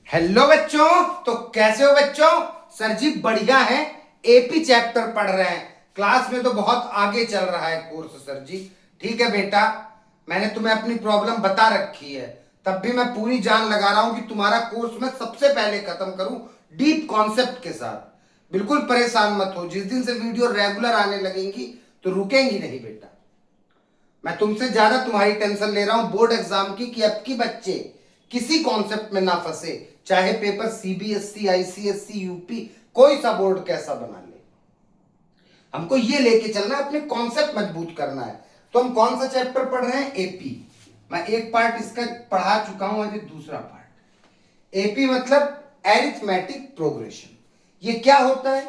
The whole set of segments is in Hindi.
हेलो बच्चों। तो कैसे हो बच्चों? सर जी बढ़िया है। एपी चैप्टर पढ़ रहे हैं। क्लास में तो बहुत आगे चल रहा है कोर्स सर जी। ठीक है बेटा, मैंने तुम्हें अपनी प्रॉब्लम बता रखी है, तब भी मैं पूरी जान लगा रहा हूं कि तुम्हारा कोर्स मैं सबसे पहले खत्म करूं डीप कॉन्सेप्ट के साथ। बिल्कुल परेशान मत हो, जिस दिन से वीडियो रेगुलर आने लगेंगी तो रुकेंगी नहीं बेटा। मैं तुमसे ज्यादा तुम्हारी टेंशन ले रहा हूं बोर्ड एग्जाम की, कि अब की बच्चे किसी कॉन्सेप्ट में ना फंसे, चाहे पेपर सीबीएसई, आईसीएसई, यूपी, कोई सा बोर्ड कैसा बना ले। हमको ये लेके चलना है, अपने कॉन्सेप्ट मजबूत करना है। तो हम कौन सा चैप्टर पढ़ रहे हैं? एपी। मैं एक पार्ट इसका पढ़ा चुका हूं, अभी दूसरा पार्ट। एपी मतलब एरिथमेटिक प्रोग्रेशन। ये क्या होता है?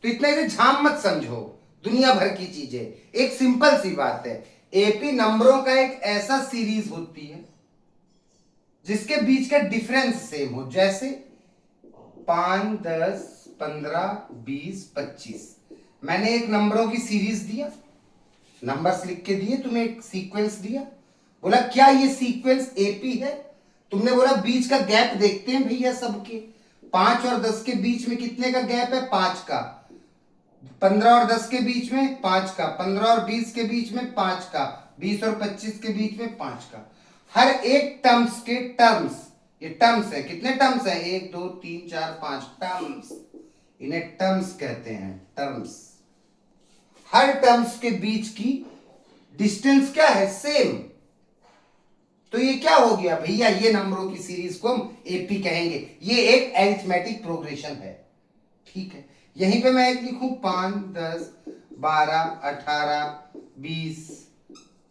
तो इतना इसे झाम मत समझो, दुनिया भर की चीजें। एक सिंपल सी बात है, एपी नंबरों का एक ऐसा सीरीज होती है जिसके बीच का डिफरेंस सेम हो। जैसे 5, 10, 15, 20, 25। मैंने एक नंबरों की सीरीज दिया, नंबर्स लिख के दिए, तुम्हें एक सीक्वेंस दिया, बोला क्या ये सीक्वेंस एपी है? तुमने बोला बीच का गैप देखते हैं भैया सबके। 5 और 10 के बीच में कितने का गैप है? 5 का। 15 और 10 के बीच में 5 का। 15 और 20 के बीच में 5 का। 20 और 25 के बीच में 5 का। हर एक टर्म्स के टर्म्स, ये टर्म्स है, कितने टर्म्स है? 1 2 3 4 5 टर्म्स। इन्हें टर्म्स कहते हैं, टर्म्स। हर टर्म्स के बीच की डिस्टेंस क्या है? सेम। तो ये क्या हो गया भैया? ये नंबरों की सीरीज को हम एपी कहेंगे। ये एक एरिथमेटिक प्रोग्रेशन है। ठीक है, यहीं पे मैं एक लिखूं 5, 10, 12, 18, 20,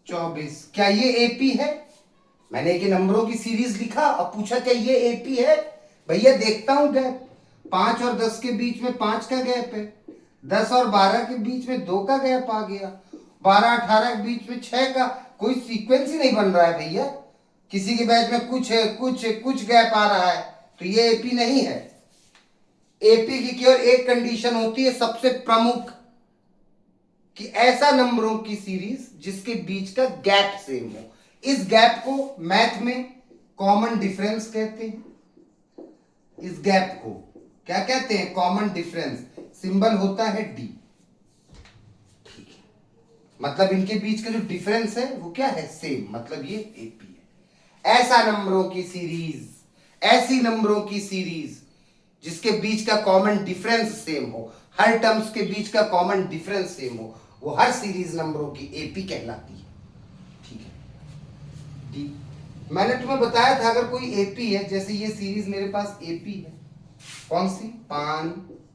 24। क्या ये एपी है? मैंने एक नंबरों की सीरीज लिखा और पूछा क्या ये एपी है? भैया देखता हूं गैप। 5 और 10 के बीच में 5 का गैप है। 10 और 12 के बीच में 2 का गैप आ गया। 12 18 के बीच में 6 का। कोई सीक्वेंस ही नहीं बन रहा है भैया। किसी के बैच में कुछ है, कुछ गैप आ रहा है, तो ये एपी नहीं है। एपी की केवल एक कंडीशन होती है, सबसे प्रमुख, कि ऐसा नंबरों की सीरीज जिसके बीच का गैप सेम हो। इस गैप को मैथ में कॉमन डिफरेंस कहते हैं। इस गैप को क्या कहते हैं? Common difference. सिंबल होता है डी। ठीक है, मतलब इनके बीच का जो डिफरेंस है वो क्या है? सेम। मतलब ये एपी है। ऐसा नंबरों की सीरीज, ऐसी नंबरों की सीरीज जिसके बीच का कॉमन डिफरेंस सेम हो, हर टर्म्स के बीच का कॉमन डिफरेंस सेम हो, वो हर सीरीज नंबरों की एपी कहलाती है। ठीक है, डी। मैंने तुम्हें बताया था अगर कोई एपी है, जैसे ये सीरीज मेरे पास एपी है, कौन सी? 5,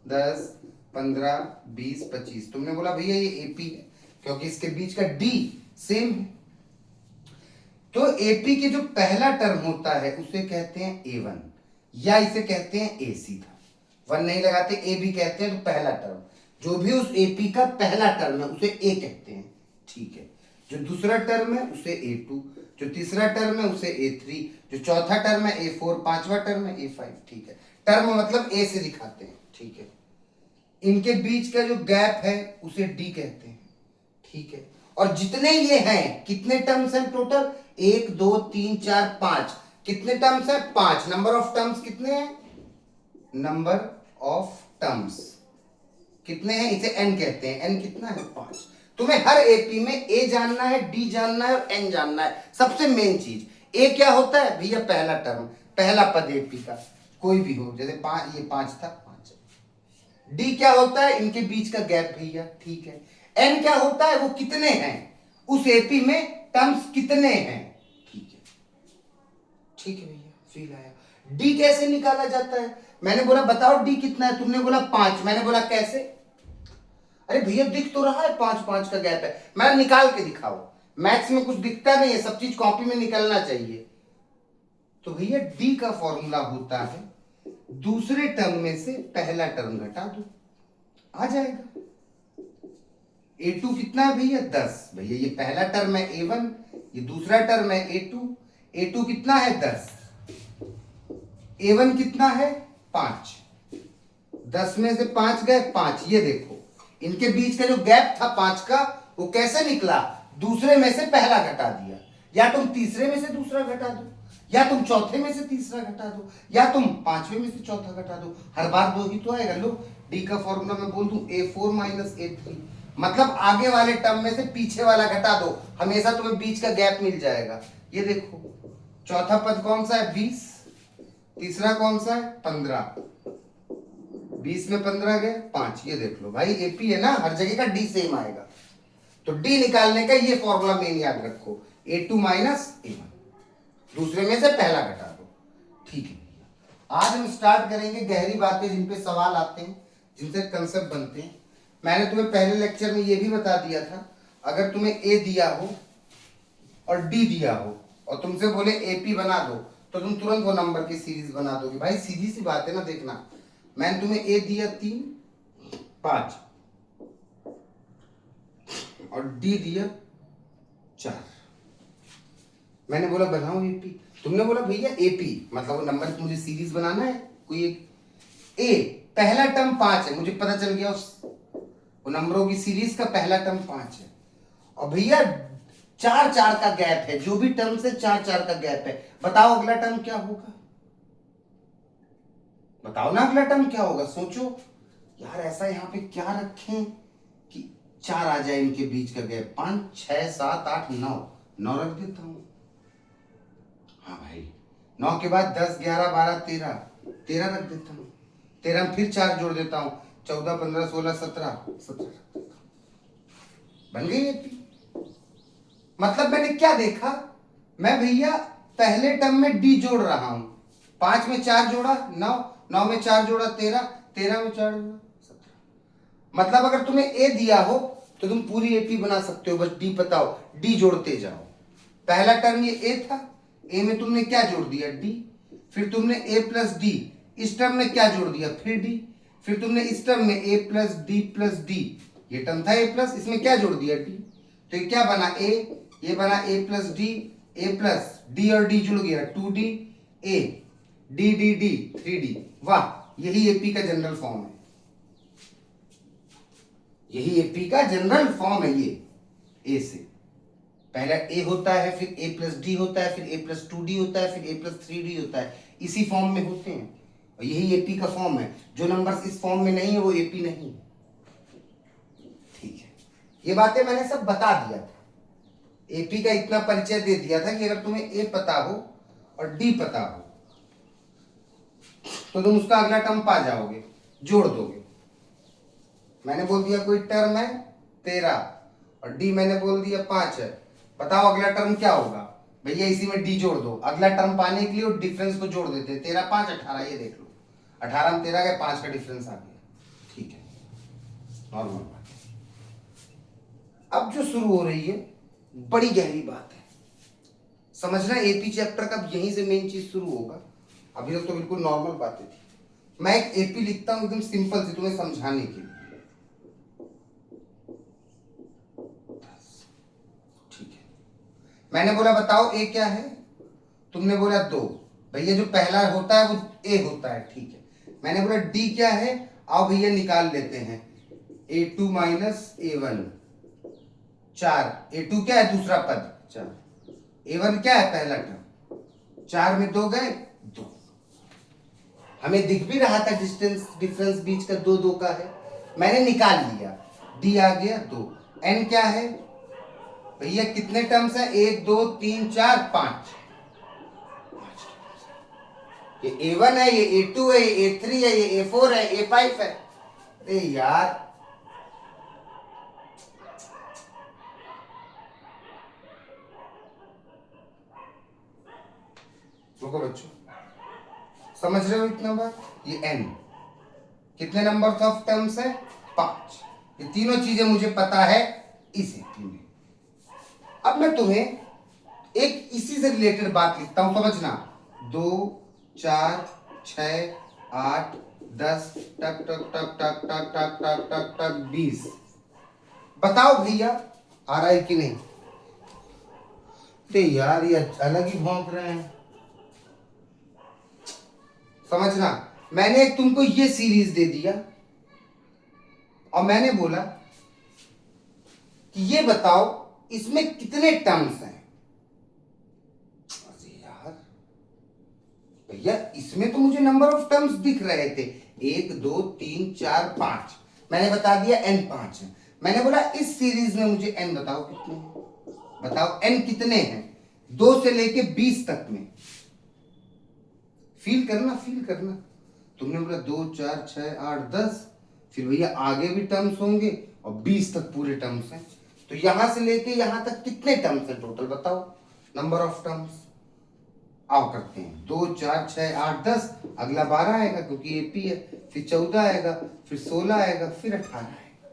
10, 15, 20, 25। तुमने बोला भैया ये एपी है क्योंकि इसके बीच का डी सेम है। तो एपी के जो पहला टर्म होता है उसे कहते हैं ए1, या इसे कहते हैं ए। सीधा वन नहीं लगाते, ए भी कहते हैं। तो पहला टर्म, जो भी उस एपी का पहला टर्म है उसे ए कहते हैं। ठीक है, जो दूसरा टर्म है उसे ए2, जो तीसरा टर्म है उसे ए3, जो चौथा टर्म है ए4, पांचवा टर्म है ए5। ठीक है, टर्म मतलब ए से दिखाते हैं। ठीक है, इनके बीच का जो गैप है उसे डी कहते हैं। ठीक है, और जितने ये हैं, कितने टर्म्स हैं टोटल? 1 2 3 4 5। कितने टर्म्स हैं? 5। नंबर ऑफ टर्म्स कितने हैं? नंबर ऑफ टर्म्स कितने हैं? इसे एन कहते हैं। एन कितना है? 5। तुम्हें हर एपी में ए जानना है, डी जानना है और एन जानना है। सबसे मेन चीज ए क्या होता है भैया? पहला टर्म, पहला पद एपी का, कोई भी हो। जैसे 5, ये 5 था, 5। डी क्या होता है? इनके बीच का गैप भैया। ठीक है, एन क्या होता है? वो कितने हैं उस एपी में, टर्म्स कितने हैं। ठीक है, ठीक है भैया, फील आया। डी कैसे निकाला जाता है? मैंने बोला बताओ डी कितना है, तुमने बोला 5। मैंने बोला कैसे? अरे भैया दिख तो रहा है 5 5 का गैप है। मैं निकाल के दिखाओ। मैथ्स में कुछ दिखता नहीं है, सब चीज कॉपी में निकलना चाहिए। तो भैया डी का फॉर्मूला होता है, दूसरे टर्म में से पहला टर्म घटा दो, आ जाएगा। A2 कितना है भैया? 10। भैया ये पहला टर्म है A1, ये दूसरा टर्म है A2। A2 कितना है? 10। A1 कितना है? 5। 10 में से 5 गए, 5। ये देखो इनके बीच का जो गैप था 5 का, वो कैसे निकला? दूसरे में से पहला घटा दिया, या तुम तीसरे में से दूसरा घटा दो, या तुम चौथे में से तीसरा घटा दो, या तुम पांचवे में से चौथा घटा दो, हर बार दो ही तो आएगा। लो डी का फॉर्मूला मैं बोल दूं A4 माइनस A3, मतलब आगे वाले टर्म में से पीछे वाला घटा दो, हमेशा तुम्हें बीच का गैप मिल जाएगा। ये देखो चौथा पद कौन सा है 20, तीसरा कौन सा है 15, 20 में 15 गए 5, ये देख लो भाई एपी है ना, हर जगह का डी सेम आएगा। तो डी निकालने का ये फॉर्मूला मेन याद रखो, A2 माइनस A1, दूसरे में से पहला घटा दो। ठीक है, आज हम स्टार्ट करेंगे गहरी बातें जिन पे सवाल आते हैं, जिनसे कंसेप्ट बनते हैं। मैंने तुम्हें पहले लेक्चर में ये भी बता दिया था, अगर तुम्हें ए दिया हो और डी दिया हो और तुमसे बोले एपी बना दो, तो तुम तुरंत वो नंबर की सीरीज बना दोगे। भाई सीधी सी बात है ना, देखना मैंने तुम्हें ए दिया 3 5 और डी दिया 4, मैंने बोला बनाओ एपी, तुमने बोला भैया एपी मतलब वो नंबर मुझे सीरीज बनाना है कोई एक। ए पहला टर्म 5 है, मुझे पता चल गया उस वो नंबरों की सीरीज का पहला टर्म 5 है, और भैया 4 4 का गैप है, जो भी टर्म से 4 4 का गैप है। बताओ अगला टर्म क्या होगा, बताओ ना अगला टर्म क्या होगा। सोचो यार ऐसा यहाँ पे क्या रखें कि 4 आ जाए इनके बीच का गैप, 5 6 7 8 9, 9 रख देता हूं। हाँ भाई 9 के बाद 10 11 12 13, 13 रख देता हूँ, 13 में फिर 4 जोड़ देता हूँ, 14 15 16 17 17 रख देता हूँ। बन गई एपी। मतलब मैंने क्या देखा, मैं भैया पहले टर्म में डी जोड़ रहा हूं, 5 में 4 जोड़ा 9, 9 में 4 जोड़ा 13, 13 में 4 जोड़ा 17। मतलब अगर तुम्हें ए दिया हो तो तुम पूरी एपी बना सकते हो, बस डी बताओ, डी जोड़ते जाओ। पहला टर्म ये ए था, ए में तुमने क्या जोड़ दिया डी, फिर तुमने ए प्लस डी, इस टर्म में क्या जोड़ दिया फिर डी, फिर तुमने इस टर्म में ए प्लस डी, ये टर्म था ए प्लस, इसमें क्या जोड़ दिया डी, तो ये क्या बना ए, ये बना ए प्लस डी और डी जुड़ गया 2D, A D D D 3D। वाह, यही एपी का जनरल फॉर्म है, यही एपी का जनरल फॉर्म है। ये ए से पहला ए होता है, फिर ए प्लस डी होता है, फिर ए प्लस 2D होता है, फिर ए प्लस 3D होता है, इसी फॉर्म में होते हैं, और यही एपी का फॉर्म है। जो नंबर्स इस फॉर्म में नहीं है वो एपी नहीं है। ठीक है, ये बातें मैंने सब बता दिया था, एपी का इतना परिचय दे दिया था कि अगर तुम्हें ए पता हो और डी पता हो तो तुम उसका अगला टर्म पा जाओगे, जोड़ दोगे। मैंने बोल दिया कोई टर्म है 13 और डी मैंने बोल दिया 5 है, बताओ अगला टर्म क्या होगा। भैया इसी में डी जोड़ दो, अगला टर्म पाने के लिए और डिफरेंस को जोड़ देते हैं, 13 5 18, ये देख लो 18 में 13 का 5 का डिफरेंस आ गया। ठीक है, नॉर्मल बात। अब जो शुरू हो रही है बड़ी गहरी बात है, समझना एपी चैप्टर का यहीं से मेन चीज शुरू होगा। अभी तक तो बिल्कुल नॉर्मल बातें थी, मैं एक एपी लिखता हूं एकदम सिंपल से तुम्हें समझाने के लिए। ठीक है, मैंने बोला बताओ ए क्या है, तुमने बोला 2, भैया जो पहला होता है वो ए होता है। ठीक है, मैंने बोला डी क्या है, आओ भैया निकाल लेते हैं, A2 माइनस A1 4, A2 क्या है दूसरा पद 4, A1 क्या है पहला टर्म, 4 में 2 गए 2, हमें दिख भी रहा था डिफरेंस बीच का 2 2 का है, मैंने निकाल लिया, डी आ गया 2। एन क्या है भैया, कितने टर्म्स है 1 2 3 4 5, ये A1 है, ये A2 है, ये A3 है, ये A4 है, A5 है। अरे यार रुको बच्चों, समझ रहे हो इतना बात। ये n कितने नंबर ऑफ टर्म्स है 5, ये तीनों चीजें मुझे पता है इस एपी में। अब मैं तुम्हें एक इसी से रिलेटेड बात लिखता हूं, समझना। 2 4 6 8 10 टक टक टक टक टक टक टक टक टक 20। बताओ भैया आ रहा है कि नहीं। अरे यार ये अलग ही भौंक रहे हैं, समझना। मैंने तुमको ये सीरीज दे दिया और मैंने बोला कि ये बताओ इसमें कितने टर्म्स हैं। अरे यार भैया इसमें तो मुझे नंबर ऑफ टर्म्स दिख रहे थे, 1 2 3 4 5, मैंने बता दिया n 5 है। मैंने बोला इस सीरीज में मुझे n बताओ कितने हैं, बताओ n कितने हैं 2 से लेके 20 तक में। फील करना, फील करना। तुमने बोला 2 4 6 8 10, फिर भैया आगे भी टर्म्स होंगे और 20 तक पूरे टर्म्स हैं, तो यहां से लेके यहां तक कितने टर्म्स हैं टोटल बताओ, नंबर ऑफ टर्म्स। आओ करते हैं, 2 4 6 8 10, अगला 12 आएगा क्योंकि एपी है, फिर 14 आएगा, फिर 16 आएगा, फिर 18 आएगा।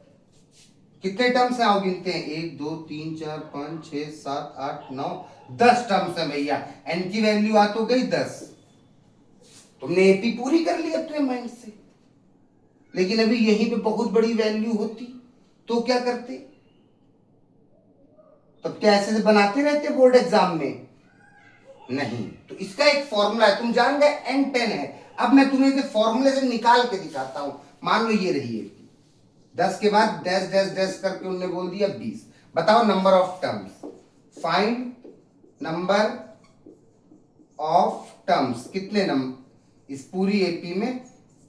कितने टर्म्स है आओ गिनते हैं, 1 2 3 4 5 6 7 8 9 10 टर्म्स है भैया। एन की वैल्यू आ तो गई 10। तुमने एपी पूरी कर ली अपने माइंड से, लेकिन अभी यहीं पे बहुत बड़ी वैल्यू होती तो क्या करते, तब क्या ऐसे से बनाते रहते बोर्ड एग्जाम में, नहीं। तो इसका एक फॉर्मूला है, तुम जान गए n10 है। अब मैं तुम्हें इसे फॉर्मूले से निकाल के दिखाता हूं। मान लो ये रही है 10 के बाद डैश डैश डैश करके उन्होंने बोल दिया 20। बताओ number of terms, find number of terms, कितने नंबर इस पूरी एपी में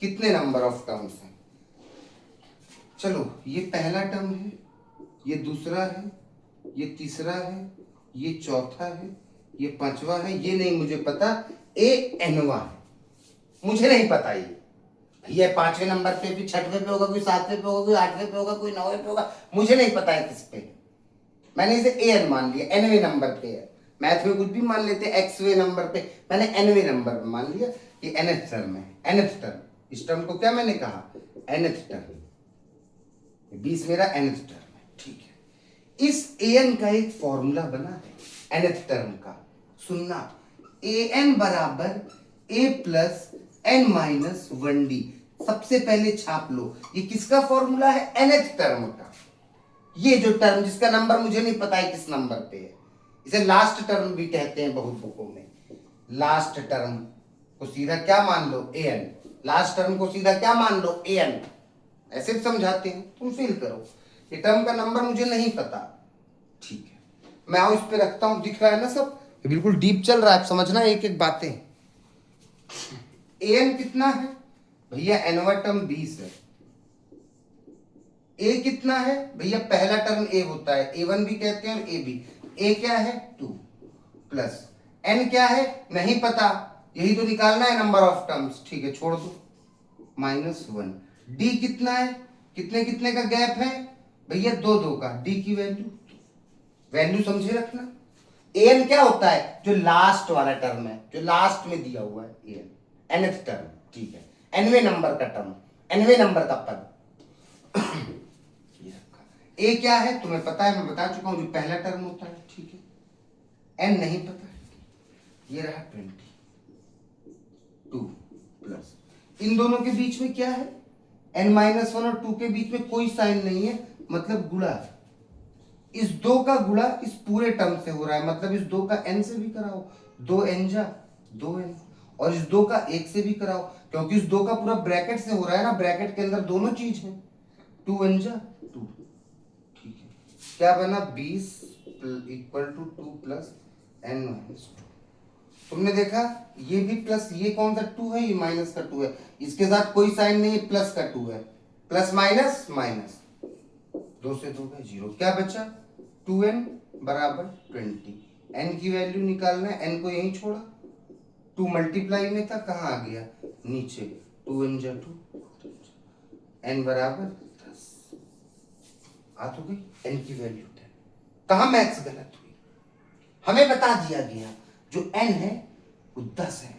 कितने नंबर ऑफ टर्म्स हैं। चलो ये पहला टर्म है, ये दूसरा है, ये तीसरा है, ये चौथा है, ये पांचवा है, ये नहीं मुझे पता, ए एनवा है, मुझे नहीं पता ये भैया 5वें नंबर पे भी, 6वें पे होगा, कोई 7वें पे होगा, कोई 8वें पे होगा, कोई 9वें पे होगा, मुझे नहीं पता है किस पे। मैंने इसे ए एन मान लिया, एनवें नंबर पे है। मैथ में कुछ भी मान लेते हैं, एक्सवें नंबर पे, मैंने एनवें नंबर पे मान लिया। ये एनथ टर्म है, एनथ टर्म, इस टर्म को क्या मैंने कहा, एनथ टर्म, 20 मेरा एनथ टर्म है, ठीक है। इस एन का एक फॉर्मूला बना है एनथ टर्म का, सुनना, ए एन बराबर a plus n minus 1d। सबसे पहले छाप लो, ये किसका फॉर्मूला है, एनथ टर्म का। ये जो टर्म जिसका नंबर मुझे नहीं पता है किस नंबर पे है, इसे लास्ट टर्म भी कहते हैं बहुत बुकों में। लास्ट टर्म को सीधा क्या मान लो, ए एन, लास्ट टर्म को सीधा क्या मान लो, ए एन, ऐसे समझाते हैं, तुम फील करो। ये टर्म का नंबर मुझे नहीं पता, ठीक है। मैं आओ इस पे रखता हूं, दिख रहा है ना सब, ये बिल्कुल डीप चल रहा है, समझना एक एक बातें। ए एन कितना है भैया, एनवा टर्म 20 है। ए कितना है भैया, पहला टर्म ए होता है, ए वन भी कहते हैं और ए बी। ए क्या है 2 प्लस एन क्या है नहीं पता, यही तो निकालना है नंबर ऑफ टर्म्स, ठीक है छोड़ दो, -1। डी कितना है, कितने कितने का गैप है भैया, 2 2 का, डी की वैल्यू, वैल्यू समझे रखना। एन क्या होता है, जो लास्ट वाला टर्म है, जो लास्ट में दिया हुआ है, एन एनथ टर्म, ठीक है, एनवे नंबर का टर्म, एनवे नंबर का पद। ए क्या है तुम्हें पता है, मैं बता चुका हूं, जो पहला टर्म होता है, ठीक है। एन नहीं पता है, ये रहा 22 प्लस, इन दोनों के बीच में क्या है, n-1 और 2 के बीच में कोई साइन नहीं है, मतलब गुणा है। इस 2 का गुणा इस पूरे टर्म से हो रहा है, मतलब इस 2 का n से भी कराओ, 2 n जा 2 n, और इस 2 का 1 से भी कराओ, क्योंकि इस 2 का पूरा ब्रैकेट से हो रहा है ना, ब्रैकेट के अंदर दोनों चीज है, 2 n जा 2, ठीक है। क्या बना, 20 इक्वल टू 2 प्लस n-2। तुमने देखा ये भी प्लस, ये कौन सा 2 है, ये माइनस का 2 है, इसके साथ कोई साइन नहीं है, प्लस का 2 है, प्लस माइनस माइनस, 2 से 2 का 0, क्या बचा 2n बराबर 20। n की वैल्यू निकालना है, n को यहीं छोड़ा, 2 मल्टीप्लाई में था, कहाँ आ गया नीचे, 2n जा 2, n बराबर 10 आ तो गई, n की वैल्यू 10। कहाँ मैथ्स गलत हुई, हमें बता दिया गया जो n है वो 10 है,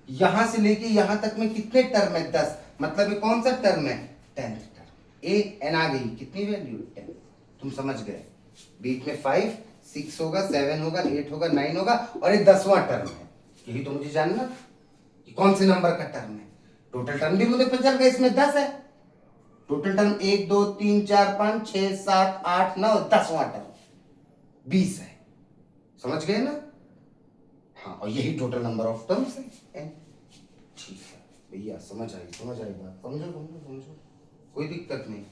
यहां से लेके यहां तक में कितने टर्म है, 10, मतलब ये कौन सा टर्म है, 10th टर्म। ए एन आ गई, कितनी वैल्यू 10, तुम समझ गए। बीच में 5 6 होगा, 7 होगा, 8 होगा, 9 होगा, और ये 10वां टर्म है, यही तो मुझे जानना था कि कौन से नंबर का टर्म है। टोटल टर्म भी मुझे पता चल गया, इसमें 10 है, टोटल टर्म 1 2 3 4 5 6 7 8 9, 10वां टर्म 20 है, समझ गए ना। हाँ, और यही टोटल नंबर ऑफ टर्म्स है n, ठीक है भैया, समझ आई बात, समझो समझो समझो, कोई दिक्कत नहीं।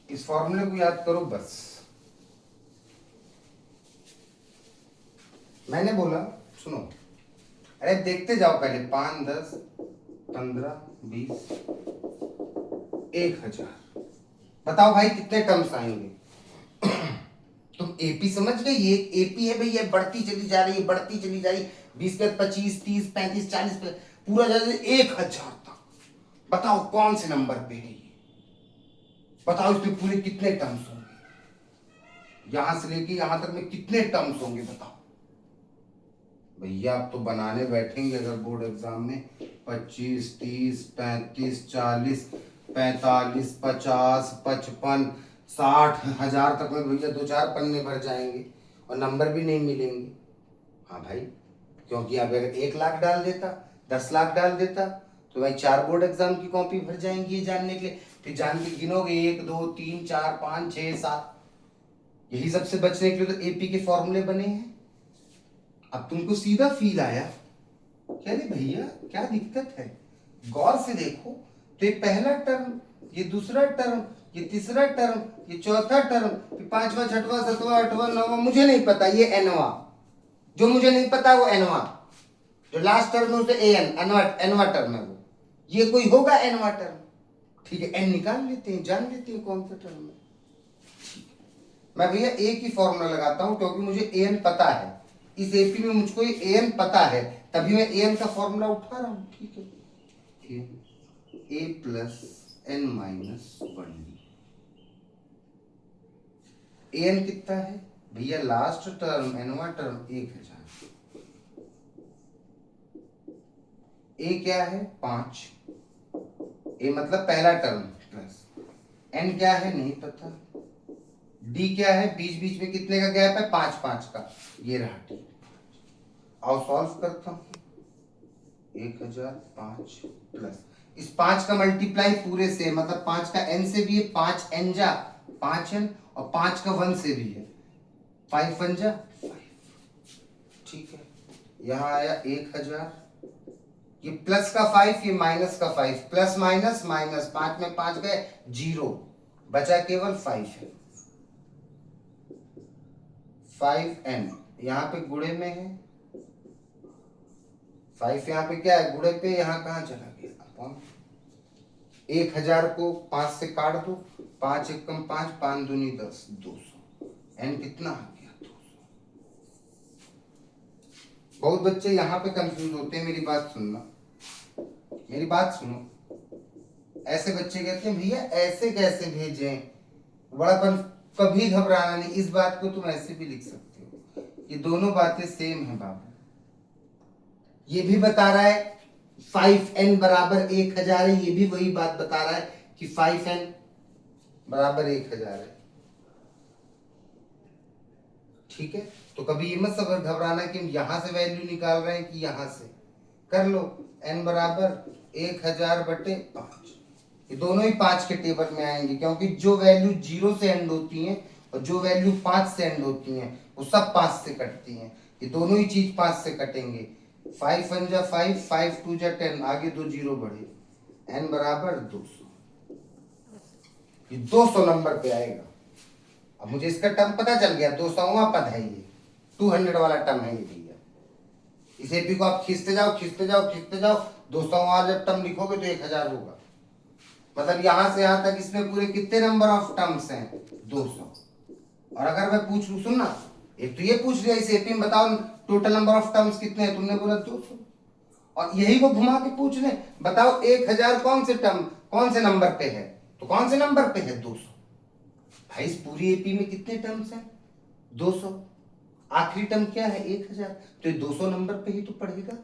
इस फॉर्मूले को याद करो बस। मैंने बोला सुनो, अरे देखते जाओ पहले, 5, 10, 15, 20, 1000। बताओ भाई कितने टर्म्स आएंगे? तुम एपी समझ गए? ये एपी है भाई, ये बढ़ती चली जा रही है, बढ़ती चली जा रही है। 20 के 25, 30, 35, 40 पूरा जा 1000 तक। बताओ कौन से नंबर पे है ये? बताओ इसमें पूरे कितने टर्म्स होंगे? यहां से लेके यहां तक में कितने टर्म्स होंगे बताओ भैया। आप तो बनाने बैठेंगे अगर बोर्ड एग्जाम में 25, 30, 35, 40, 45, 50, 55, 60 हजार तक में भैया 2-4 पन्ने भर जाएंगे और नंबर भी नहीं मिलेंगे। हाँ भाई, क्योंकि अब अगर 1 लाख डाल देता, 10 लाख डाल देता तो भाई 4 बोर्ड एग्जाम की कॉपी भर जाएंगी ये जानने के लिए। फिर जान के गिनोगे 1, 2, 3, 4, 5, 6, 7। यही सबसे बचने के लिए तो एपी के फॉर्मूले बने हैं। अब तुमको सीधा फील आया क्या? नहीं भैया क्या दिक्कत है? गौर से देखो तो ये पहला टर्म, ये दूसरा टर्म, ये तीसरा टर्म, ये चौथा टर्म, ये 5वां, 6वां, 7वां, 8वां, 9वां, मुझे नहीं पता, ये एनवा। जो मुझे नहीं पता वो एनवा, जो लास्ट टर्म है उसे एन, एनवा टर्म है वो। ये कोई होगा एनवा टर्म? ठीक है, एन निकाल लेते हैं, जान लेते हैं कौन सा टर्म है। मैं भैया एक ही फॉर्मूला लगाता हूं क्योंकि मुझे एन पता है। इस एपी में मुझको ये एन पता है, तभी मैं एन का फॉर्मूला उठा रहा हूं। ठीक है, a plus n minus one d. N कितना है भैया? लास्ट टर्म, एनवा टर्म 1000। ए क्या है? 5। ए मतलब पहला टर्म प्लस। एन क्या है? नहीं पता। डी क्या है? बीच बीच में कितने का गैप है? 5, 5 का। ये रहा डी। आओ सॉल्व करता हूं। 1005 प्लस इस 5 का मल्टीप्लाई पूरे से, मतलब 5 का n से भी है, 5 n जा 5n, और 5 का 1 से भी है, 5 1 जा 5। ठीक है, यहां आया 1000। ये प्लस का 5, ये माइनस का 5, प्लस माइनस माइनस, 5 में 5 गए 0, बचा केवल 5 है। 5n यहाँ पे गुणे में है, 5 यहाँ पे क्या है? गुणे पे, यहाँ कहाँ चला गया? अपॉन। 1000 को 5 से काट दो, 5 एकम 5, 5 दूनी 10, 200। एन कितना आ गया? 200। बहुत बच्चे यहाँ पे कंफ्यूज होते हैं, मेरी बात सुनना, मेरी बात सुनो। ऐसे बच्चे कहते हैं भैया ऐसे कैसे भेजें, बड़ापन, कभी घबराना नहीं, इस बात को तुम ऐसे भी लिख सकते हो। ये दोनों बातें सेम है बाबू। ये भी बता रहा है 5n बराबर 1000 है, ये भी वही बात बता रहा है कि 5n बराबर 1000 है। ठीक है, तो कभी ये मत सब घबराना कि हम यहां से वैल्यू निकाल रहे हैं कि यहां से। कर लो, n बराबर 1000/5। ये दोनों ही 5 के टेबल में आएंगे, क्योंकि जो वैल्यू 0 से एंड होती है और जो वैल्यू 5 से एंड होती है वो सब 5 से कटती हैं। ये दोनों ही चीज 5 से कटेंगे। 5 1 जा 5, 5 2 जा 10, आगे 2 0 बढ़े, n बराबर 200। ये 200 नंबर पे आएगा। अब मुझे इसका टर्म पता चल गया, 200वां पद है ये, 200 वाला टर्म है ये भैया। इस एपी को आप खींचते जाओ, खींचते जाओ, खींचते जाओ, 200वां जब टर्म लिखोगे तो 1000 होगा। मतलब यहां से यहां तक इसमें पूरे कितने नंबर ऑफ टर्म्स हैं? 200। और अगर मैं पूछ लूं, सुनना, एक तो ये पूछ लिया इस एपी में बताओ टोटल नंबर ऑफ टर्म्स कितने हैं, तुमने बोला 200। और यही को घुमा के पूछ ले, बताओ 1000 कौन से टर्म, कौन से नंबर पे है? तो कौन से नंबर पे है? 200। भाई इस पूरी एपी में कितने टर्म्स हैं? 200। आखिरी टर्म क्या है? 1000। तो ये 200 नंबर पे ही तो पड़ेगा,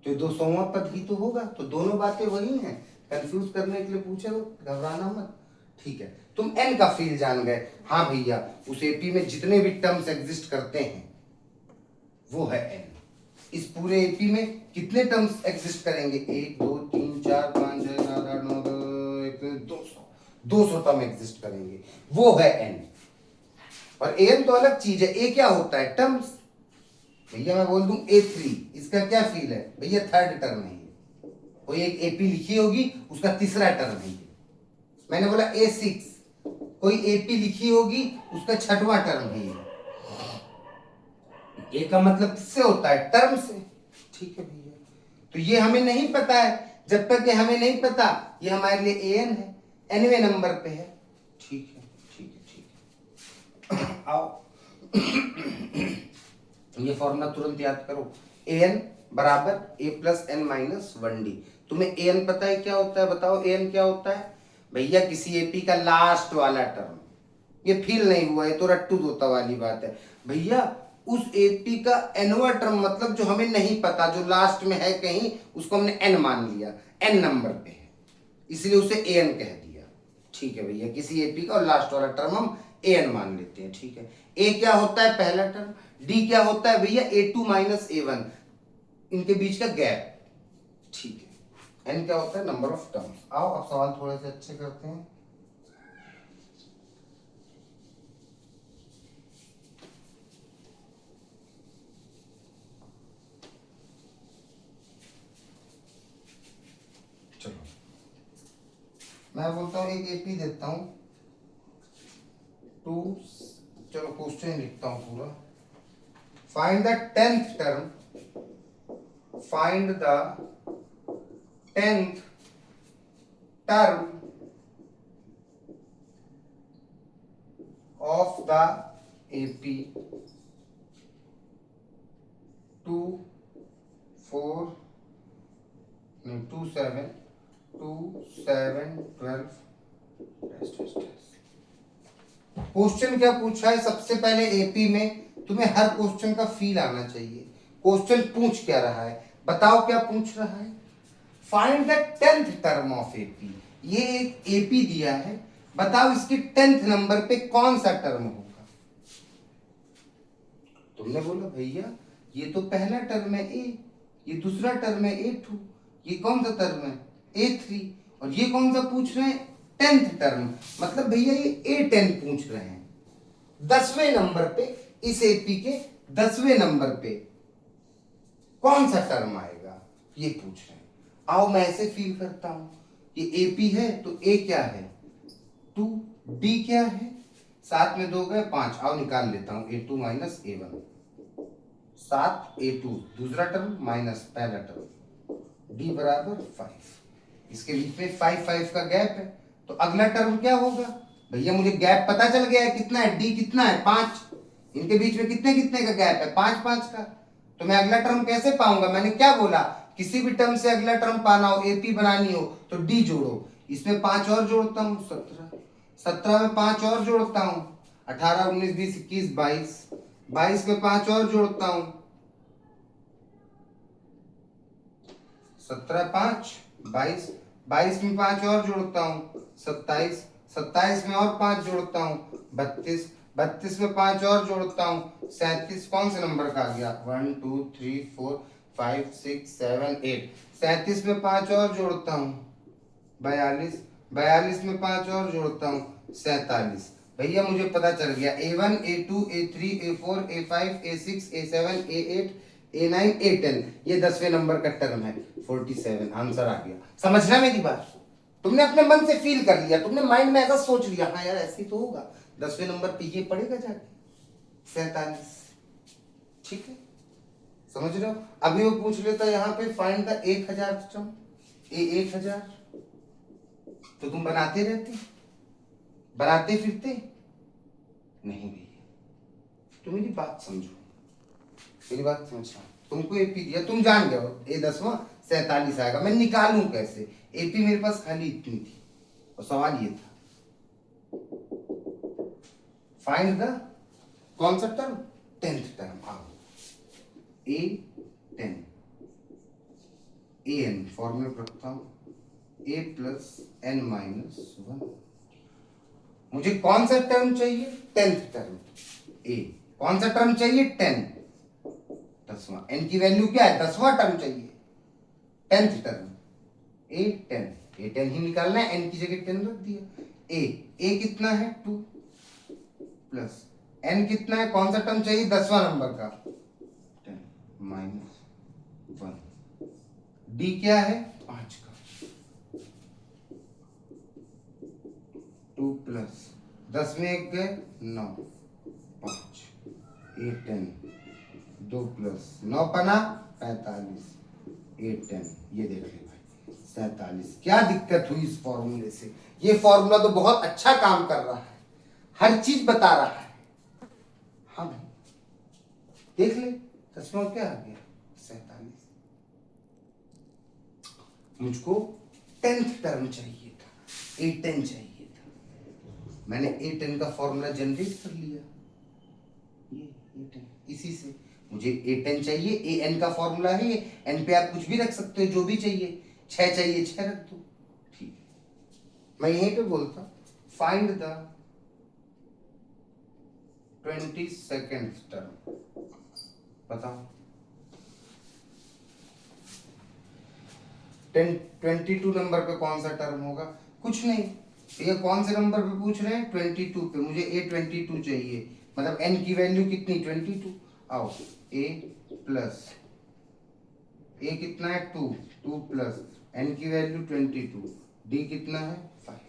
तो 200वां पद ही तो होगा। तो दोनों बातें वही हैं, कंफ्यूज करने के लिए पूछे तो घबराना मत। ठीक है, तुम एन का फील जान गए। हाँ भैया, उस एपी में जितने भी टर्म्स एग्जिस्ट करते हैं वो है एन। इस पूरे एपी में कितने टर्म्स एग्जिस्ट करेंगे? 1 2 3 4 5 6 7 8 9 10 200। 200 टर्म एग्जिस्ट करेंगे, वो है एन। और एन तो अलग चीज है। ए क्या होता है? टर्म्स। भैया मैं बोल दूं A3, इसका क्या फील है? भैया थर्ड टर्म है। कोई एक एपी लिखी होगी, उसका तीसरा टर्म है। मैंने बोला A6, कोई एपी लिखी होगी, उसका 6वां टर्म है। ए का मतलब किससे होता है? टर्म से। ठीक है भैया, तो ये हमें नहीं पता है। जब तक ये हमें नहीं पता, ये हमारे लिए एन है, एनवे नंबर पे है। ठीक है ठीक है ठीक है। आओ ये फॉर्मूला तुरंत याद करो, एन बराबर a plus n minus one d. तुम्हें एन पता है क्या होता है? बताओ एन क्या होता है भैया? किसी एपी का लास्ट वाला टर्म। ये फील नहीं हुआ, ये तो रट्टू तोता वाली बात है भैया। उस एपी का एनवा टर्म, मतलब जो हमें नहीं पता, जो लास्ट में है कहीं, उसको हमने एन मान लिया, एन नंबर पे है, इसलिए उसे एन कह दिया। ठीक है भैया, किसी एपी का लास्ट वाला टर्म हम एन मान लेते हैं। ठीक है, ए क्या होता है? पहला टर्म। डी क्या होता है भैया? ए2 माइनस ए1, इनके बीच का गैप। ठीक है, एन क्या होता है? Number of terms. आओ अब सवाल थोड़े से अच्छे करते हैं। चलो मैं बोलता हूँ एक एपी देता हूँ टू, चलो क्वेश्चन लिखता हूँ पूरा। Find the tenth term, find the tenth term of the AP 2 4 नहीं 2 7 2 7 12। क्वेश्चन क्या पूछा है? सबसे पहले एपी में तुम्हें हर क्वेश्चन का फील आना चाहिए। क्वेश्चन पूछ क्या रहा है? बताओ क्या पूछ रहा है? Find the tenth term of AP. ये एक एपी दिया है, बताओ इसके टेंथ नंबर पे कौन सा टर्म होगा। तुमने बोला भैया ये तो पहला टर्म है ए, ये दूसरा टर्म है ए2, ये कौन सा टर्म है? ए3, और ये कौन सा पूछ रहे हैं? Tenth term. मतलब भैया ये ए10 पूछ रहे हैं, 10वें नंबर पे। इस एपी के 10वें नंबर पे कौन सा टर्म आएगा, ये पूछ रहे हैं। आओ मैं ऐसे फील करता हूं, ये एपी है तो ए क्या है? 2, डी क्या है? 7 में 2 गए 5। आओ निकाल लेता हूं, ए2 माइनस ए1, 7 ए2 दूसरा टर्म माइनस पहला टर्म, डी बराबर 5। इसके बीच में 5 5 का गैप है, तो अगला टर्म क्या होगा भैया? मुझे गैप पता चल गया है कितना है, डी कितना है? 5। इनके बीच में कितने कितने का गैप है? 5 5 का। तो मैं अगला टर्म कैसे पाऊंगा? मैंने क्या बोला? किसी भी टर्म से अगला टर्म पाना हो, एपी बनानी हो, तो डी जोड़ो। इसमें 5 और जोड़ता हूं, 17, 17 में 5 और जोड़ता हूं, 18 19 20 21 22, 22 में 5 और जोड़ता हूं, 17 5 22, 22 में 5 और जोड़ता हूँ 27, 27 में और 5 जोड़ता हूँ 32, 32 में 5 और जोड़ता हूँ 37। कौन से नंबर का आ गया? 1 2 3 4 5 6 7 8। 37 में 5 और जोड़ता हूँ 42, 42 में 5 और जोड़ता हूँ 47। भैया मुझे पता चल गया A1 A2 A3 A4 A5 A6 A7 A8 A9 A10, ये 10वें नंबर का टर्म है 47। आंसर आ गया। समझना मेरी बात? तुमने अपने मन से फील कर लिया, तुमने माइंड में ऐसा सोच लिया, हाँ यार ऐसे ही तो होगा, 10वें नंबर पे ये पड़ेगा जाके 47। ठीक है, समझ रहे हो? अभी वो पूछ लेता यहाँ पे फाइंड द 1000 टर्म, A1000, तो तुम बनाते रहते, बनाते फिरते नहीं भैया। तुम मेरी बात समझो, मेरी बात समझना। तुमको एपी दिया, तुम जान गए हो A10वां 47 आएगा, मैं निकालूं कैसे? एपी मेरे पास खाली इतनी थी और सवाल ये था फाइंड द कौन सा टर्म? Tenth term. आओ A10, an फॉर्मूला रखता हूं a प्लस एन माइनस 1। मुझे कौन सा टर्म चाहिए? Tenth term. ए कौन सा टर्म चाहिए? 10, 10वां। एन की वैल्यू क्या है? 10वां टर्म चाहिए, टेंथ टर्म। A10 ही निकालना है, एन की जगह 10 रख दिया। ए कितना है? 2 प्लस एन कितना है? कौन सा टर्म चाहिए? 10वां नंबर का, 10 माइनस 1। डी क्या है? 5 का, 2 प्लस 10 में 1 गए 9, 5 A10 9 पना 45, 8 10, ये देख ले भाई 47। क्या दिक्कत हुई इस फॉर्मूले से? ये फॉर्मूला तो बहुत अच्छा काम कर रहा है, हर चीज बता रहा है। हाँ भाई देख ले, दसवां क्या आ गया 47। मुझको 10th टर्म चाहिए था, A10 चाहिए था। मैंने A10 का फॉर्मूला जनरेट कर लिया, ये A10, इसी से मुझे A10 चाहिए। AN का फॉर्मूला है ये, N पे आप कुछ भी रख सकते हो, जो भी चाहिए। 6 चाहिए 6 रख दो, ठीक है। मैं यहीं पे बोलता फाइंड द 22nd टर्म, बताओ 22 नंबर पे कौन सा टर्म होगा? कुछ नहीं, ये कौन से नंबर पे पूछ रहे हैं? 22 पे। मुझे A22 चाहिए, मतलब n की वैल्यू कितनी? 22। आओ a प्लस a कितना है? 2, 2 प्लस n की वैल्यू 22, d कितना है? 5।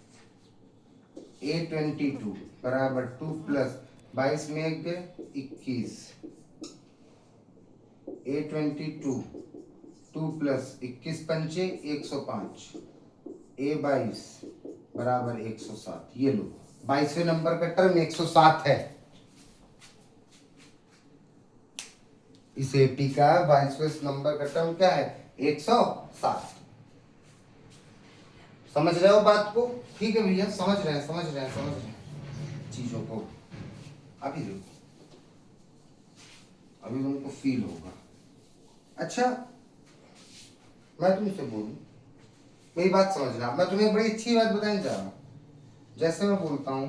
A22 बराबर 2 प्लस 22 में 1 गए 21। A22 2 प्लस 21 पंचे 105, A22 बराबर 107। ये लो 22वें नंबर का टर्म 107 है। इस एपी का 22वें नंबर का टर्म क्या है? 107। समझ रहे हो बात को? ठीक है भैया, समझ रहे हैं समझ रहे हैं समझ रहे हैं चीजों को। अभी देखो, अभी तुमको फील होगा। अच्छा मैं तुमसे बोलूं, मेरी बात समझना, मैं तुम्हें बड़ी अच्छी बात बताने जा रहा हूं। जैसे मैं बोलता हूं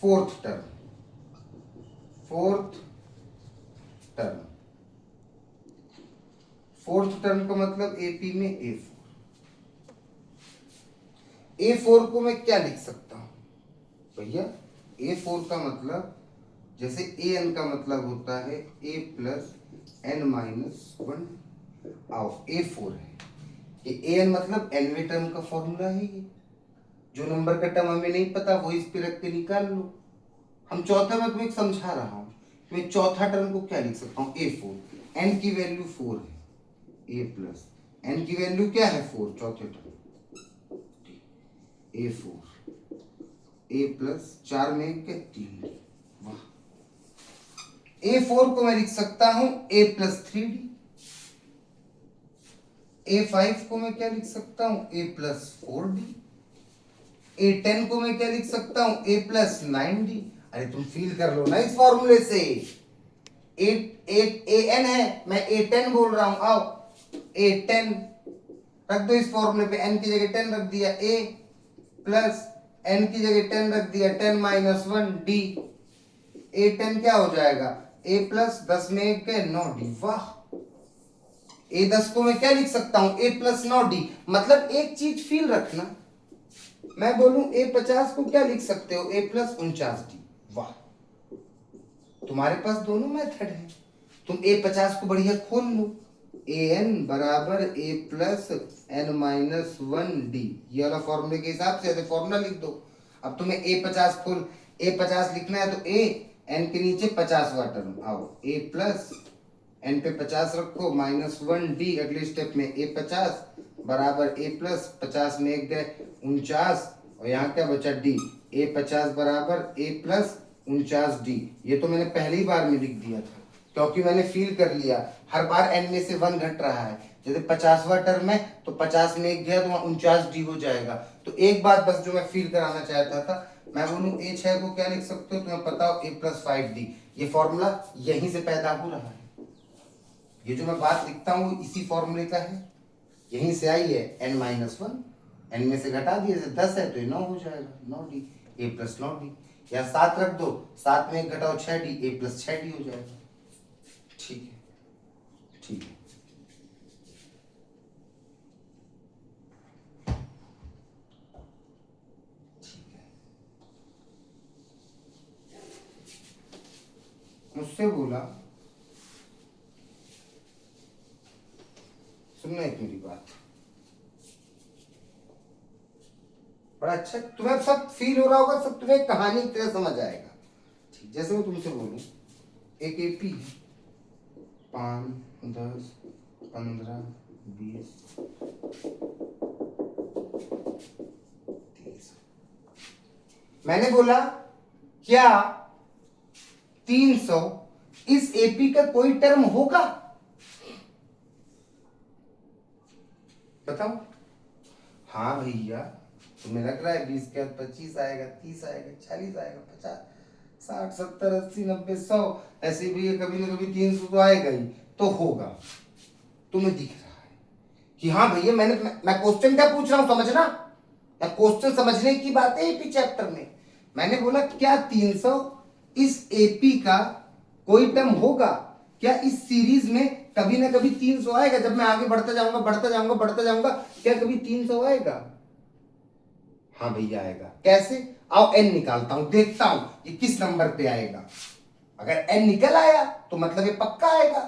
fourth term, fourth term, fourth term का मतलब एपी में A4। A4 को मैं क्या लिख सकता हूं भैया? A4 का मतलब, जैसे AN का मतलब होता है A प्लस N माइनस 1। आओ A4 है, ये AN मतलब nवें टर्म का फॉर्मूला है। ये जो नंबर का टर्म हमें नहीं पता वो इस पे रख के निकाल लो। हम चौथा में तुम्हें समझा रहा हूं, मैं चौथा टर्म को क्या लिख सकता हूं? A4, n की वैल्यू 4 है, A प्लस n की वैल्यू क्या है? 4, चौथे टर्म A4, A प्लस 4 में 1 3, वाह। A4 को मैं लिख सकता हूं A प्लस 3D। A5 को मैं क्या लिख सकता हूं? A plus 4D। A10 को मैं क्या लिख सकता हूं? A plus 9D। अरे तुम फील कर लो ना इस फॉर्मूले से। AN है, मैं A10 बोल रहा हूं। आओ A10 रख दो इस फॉर्मूले पे, n की जगह 10 रख दिया, A प्लस n की जगह 10 रख दिया, 10 माइनस 1 D। A10 क्या हो जाएगा? A प्लस 10 में 1 गए 9D, वाह। A10 को मैं क्या लिख सकता हूं? A plus 9D। मतलब एक चीज फील रखना, मैं बोलूं A50 को क्या लिख सकते हो? A प्लस 49D, वाह। तुम्हारे पास दोनों मेथड है, तुम A50 को बढ़िया खोल लो। AN बराबर A plus N minus 1D, ये वाला फॉर्मूले के हिसाब से ऐसे फॉर्मूला लिख दो। अब तुम्हें A50 खोल, A50 लिखना है तो A, N के नीचे 50वां टर्म। आओ A प्लस N पे 50 रखो माइनस 1D, अगले स्टेप में A50 बराबर A प्लस 50 में 1 गए 49, और यहाँ क्या बचा? D। A50 बराबर A प्लस 49D। ये तो मैंने पहली बार में लिख दिया था, क्योंकि मैंने फील कर लिया हर बार n में से 1 घट रहा है। जैसे 50वां टर्म है तो 50 में 1 गया तो वहां 49D हो जाएगा। तो एक बात बस जो मैं फील कराना चाहता था, मैं बोलूं A6 को क्या लिख सकते हो? तुम्हें पता हो A प्लस 5D। ये फॉर्मूला यहीं से पैदा हो रहा है, ये जो मैं बात लिखता हूँ इसी फॉर्मूले का है, यहीं से आई है। n माइनस 1, n में से घटा दिए, 10 है तो ये 9 हो जाएगा, 9D, A प्लस 9D। या 7 रख दो, 7 में 1 घटाओ 6D, A प्लस 6D हो जाएगा। ठीक है ठीक है, मुझसे बोला, सुनना एक मेरी बात, बड़ा अच्छा तुम्हें सब फील हो रहा होगा, सब तुम्हें कहानी की तरह समझ आएगा। जैसे मैं तुमसे बोलूं एक एपी है 5, 10, 15, 20, 30। मैंने बोला क्या 300 इस एपी का कोई टर्म होगा? बताओ। हाँ भैया, तुम्हें लग रहा है 20 के बाद 25 आएगा, 30 आएगा, 40 आएगा, 50, 60, 70, 80, 90, 100, ऐसे भी कभी ना कभी 300 तो आएगा ही, तो होगा। तुम्हें दिख रहा है कि हाँ भैया, मैं क्वेश्चन क्या पूछ रहा हूं, समझना। मैं क्वेश्चन समझने की बात है एपी चैप्टर में। मैंने बोला क्या 300 इस एपी का कोई टर्म होगा? क्या इस सीरीज में कभी ना कभी 300 आएगा? जब मैं आगे बढ़ता जाऊंगा बढ़ता जाऊंगा बढ़ता जाऊंगा, क्या कभी 300 आएगा? हाँ भैया आएगा। कैसे? आओ एन निकालता हूं, देखता हूं ये किस नंबर पे आएगा। अगर एन निकल आया तो मतलब ये पक्का आएगा,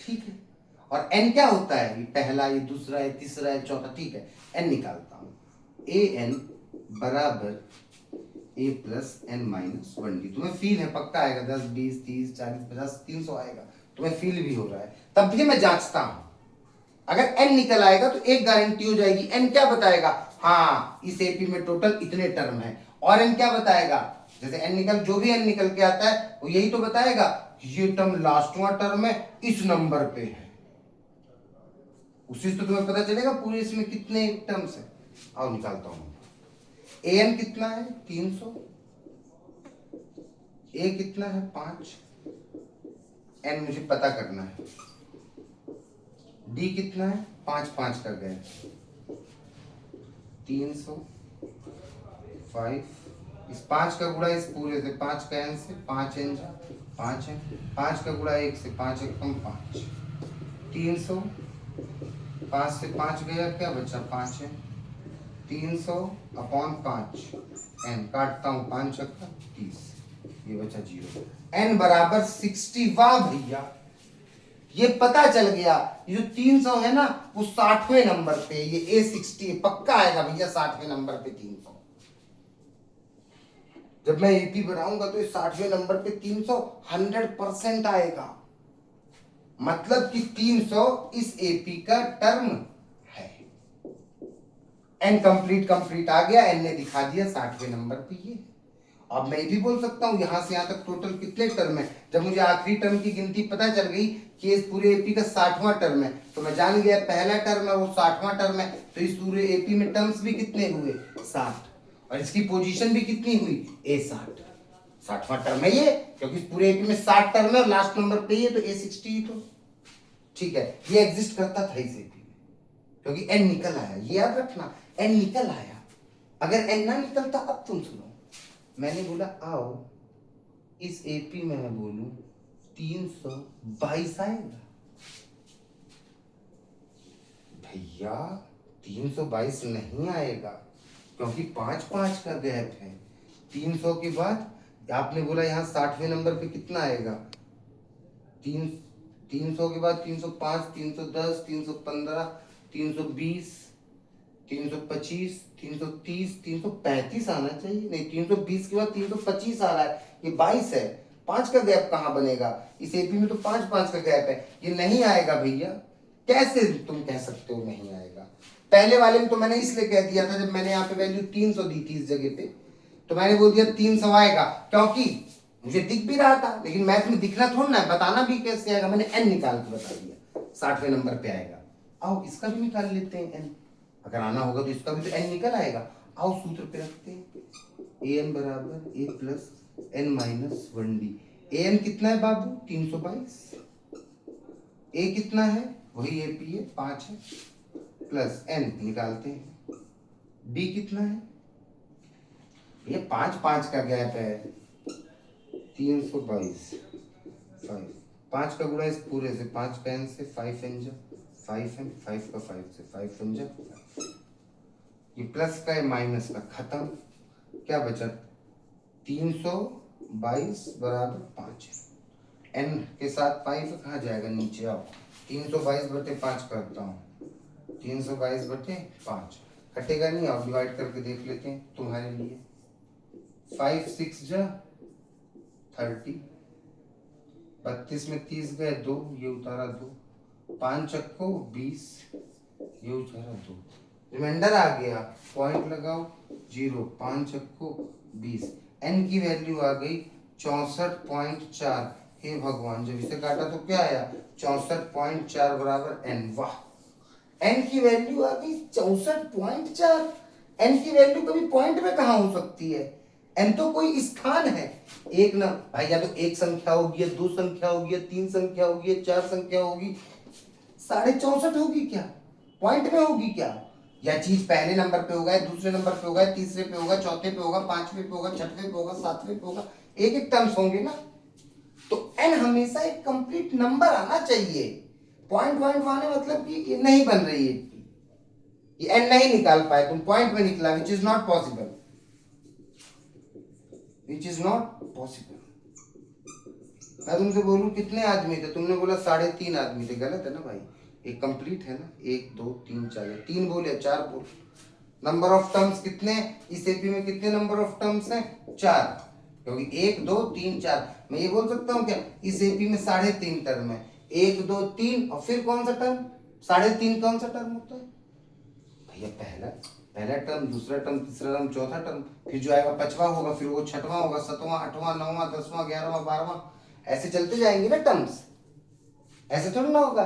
ठीक है। और एन क्या होता है? ये पहला, ये दूसरा, ये तीसरा, ये चौथा, ठीक है। एन निकालता हूं, ए एन बराबर a plus n minus 1d। तुम्हें फील है पक्का आएगा, 10, 20, 30, 40, 50, 300 आएगा। तुम्हें फील भी हो रहा है, तब भी मैं जांचता हूं। अगर एन निकल आएगा तो एक गारंटी हो जाएगी। एन क्या बताएगा? हाँ, इस एपी में टोटल इतने टर्म है। और एन क्या बताएगा? जैसे एन निकल, जो भी एन निकल के आता है वो यही तो बताएगा, ये टर्म लास्टवां टर्म है, इस नंबर पे है। उसी से तो तुम्हें पता चलेगा पूरे इसमें कितने टर्म्स है। आओ निकालता हूं। ए एन कितना है? 300। ए कितना है? 5। एन मुझे पता करना है। डी कितना है? 5, 5 कर गए, 300, 5। इस 5 का गुणा इस पूरे से, 5 का एन से, 5 एन जा 5 है, 5 का गुणा 1 से, 5 1 कम 5, 300। 5 से 5 गया, क्या बचा? 5 है। 300 अपॉन 5 एन, काटता हूं, 5 का 30, ये बचा 0। एन बराबर 60। वाह भैया, ये पता चल गया। ये जो 300 है ना, वो 60वें नंबर पे, ये A60 पक्का आएगा भैया 60वें नंबर पे 300। जब मैं एपी बनाऊंगा तो ये 60वें नंबर पे 300 100% आएगा। मतलब कि 300 इस एपी का टर्म है। एन कंप्लीट आ गया, एन ने दिखा दिया 60वें नंबर पे ये। अब मैं भी बोल सकता हूं यहां से यहां तक टोटल कितने टर्म है। जब मुझे आखिरी टर्म की गिनती पता चल गई कि इस पूरे एपी का 60वां टर्म है, तो मैं जान गया पहला टर्म है वो 60वां टर्म है, तो इस पूरे एपी में टर्म्स भी कितने हुए? 60। और इसकी पोजीशन भी कितनी हुई? A60। 60वां टर्म है ये, क्योंकि इस पूरे एपी में 60 टर्म है और लास्ट नंबर पे ये, तो A60 ही तो ठीक है। ये एग्जिस्ट करता था इस एपी में, क्योंकि एन निकल आया। ये याद रखना, एन निकल आया। अगर एन ना निकलता, अब तुम सुनो, मैंने बोला आओ इस एपी में मैं बोलूं 322 आएगा। भैया 322 नहीं आएगा, क्योंकि 5 5 का गैप है। 300 के बाद आपने बोला यहाँ 60वें नंबर पे कितना आएगा? 300 के बाद 305, 310, 315, 320, 325, 330, 335 आना चाहिए। नहीं, 320 के बाद 325 आ रहा है, ये 22 है। 5 का गैप कहां बनेगा? इस एपी में तो 5 5 का गैप है, ये नहीं आएगा भैया। कैसे तुम कह सकते हो नहीं आएगा? पहले वाले में तो मैंने इसलिए कह दिया था, जब मैंने यहाँ पे वैल्यू 300 दी थी इस जगह पे, तो मैंने बोल दिया 300 आएगा, क्योंकि मुझे दिख भी रहा था। लेकिन मैथ में दिखना थोड़ा ना है, बताना भी कैसे आएगा। मैंने एन निकाल के बता दिया 60वें नंबर पे आएगा। आओ इसका भी निकाल लेते हैं एन, अगर आना होगा तो इसका भी तो एन निकल आएगा। आओ सूत्र पे रखते हैं, ए एन बराबर a plus n minus 1d। A n कितना है बाबू? 322। ए कितना है? वही ए पी है, 5 है, प्लस एन निकालते हैं। डी कितना है? ये 5 5 का गैप है, 322। 5 5 का गुणा इस पूरे से, 5 का एन से, 5 एन जा 5 एन, 5 का 5 से, 5 एन जा 5। ये प्लस का है माइनस का, खत्म। क्या बचा? 322 बराबर 5 है। एन के साथ 5 कहाँ जाएगा? नीचे आओ। 322/5 करता हूँ, 322/5 कटेगा नहीं। आप डिवाइड करके देख लेते हैं तुम्हारे लिए। 5 6 जा 30, 32 में 30 गए 2, ये उतारा 2, 5 चक्को 20, ये उतारा 2, रिमाइंडर आ गया, पॉइंट लगाओ 0, 5 चक्को 20, एन की वैल्यू आ गई 64.4। हे भगवान, जब इसे काटा तो क्या आया 64.4 बराबर एन। वाह, एन की वैल्यू आ गई 64.4। एन की वैल्यू कभी पॉइंट में कहाँ हो सकती है, एन तो कोई स्थान है। एक ना भाई, या तो एक संख्या होगी, या दो संख्या होगी, या तीन संख्या होगी, या चार संख्या होगी, 64.5 होगी क्या, पॉइंट में होगी क्या? या चीज पहले नंबर पे होगा, दूसरे नंबर पे होगा, तीसरे पे होगा, चौथे पे होगा, पांचवे पे होगा, छठवे पे होगा, सातवें पे होगा, एक एक टर्म्स होंगे ना। तो एन हमेशा एक कंप्लीट नंबर आना चाहिए। पॉइंट पॉइंट आने मतलब कि ये नहीं बन रही है, ये एन नहीं निकाल पाए तुम, पॉइंट में निकला, which is not possible, which is not possible. मैं तुमसे बोलूं कितने आदमी थे, तुमने बोला 3.5 आदमी थे, गलत है ना भाई, एक कंप्लीट है ना, 1 2 3 4, 3 बोले 4 बोल। नंबर ऑफ टर्म्स कितने इस एपी में, कितने नंबर ऑफ टर्म्स हैं 4, क्योंकि 1 2 3 4। मैं ये बोल सकता हूँ क्या, इस एपी में 3.5 टर्म है, 1 2 3, और फिर कौन सा टर्म 3.5 कौन सा टर्म होता है भैया, पहला टर्म, दूसरा टर्म, तीसरा टर्म, चौथा टर्म, फिर जो आएगा 5वां होगा, फिर वो 6वां होगा, 7वां, 8वां, 9वां, 10वां, 11वां, 12वां, ऐसे चलते जाएंगे ना टर्म्स। ऐसे थोड़ी ना होगा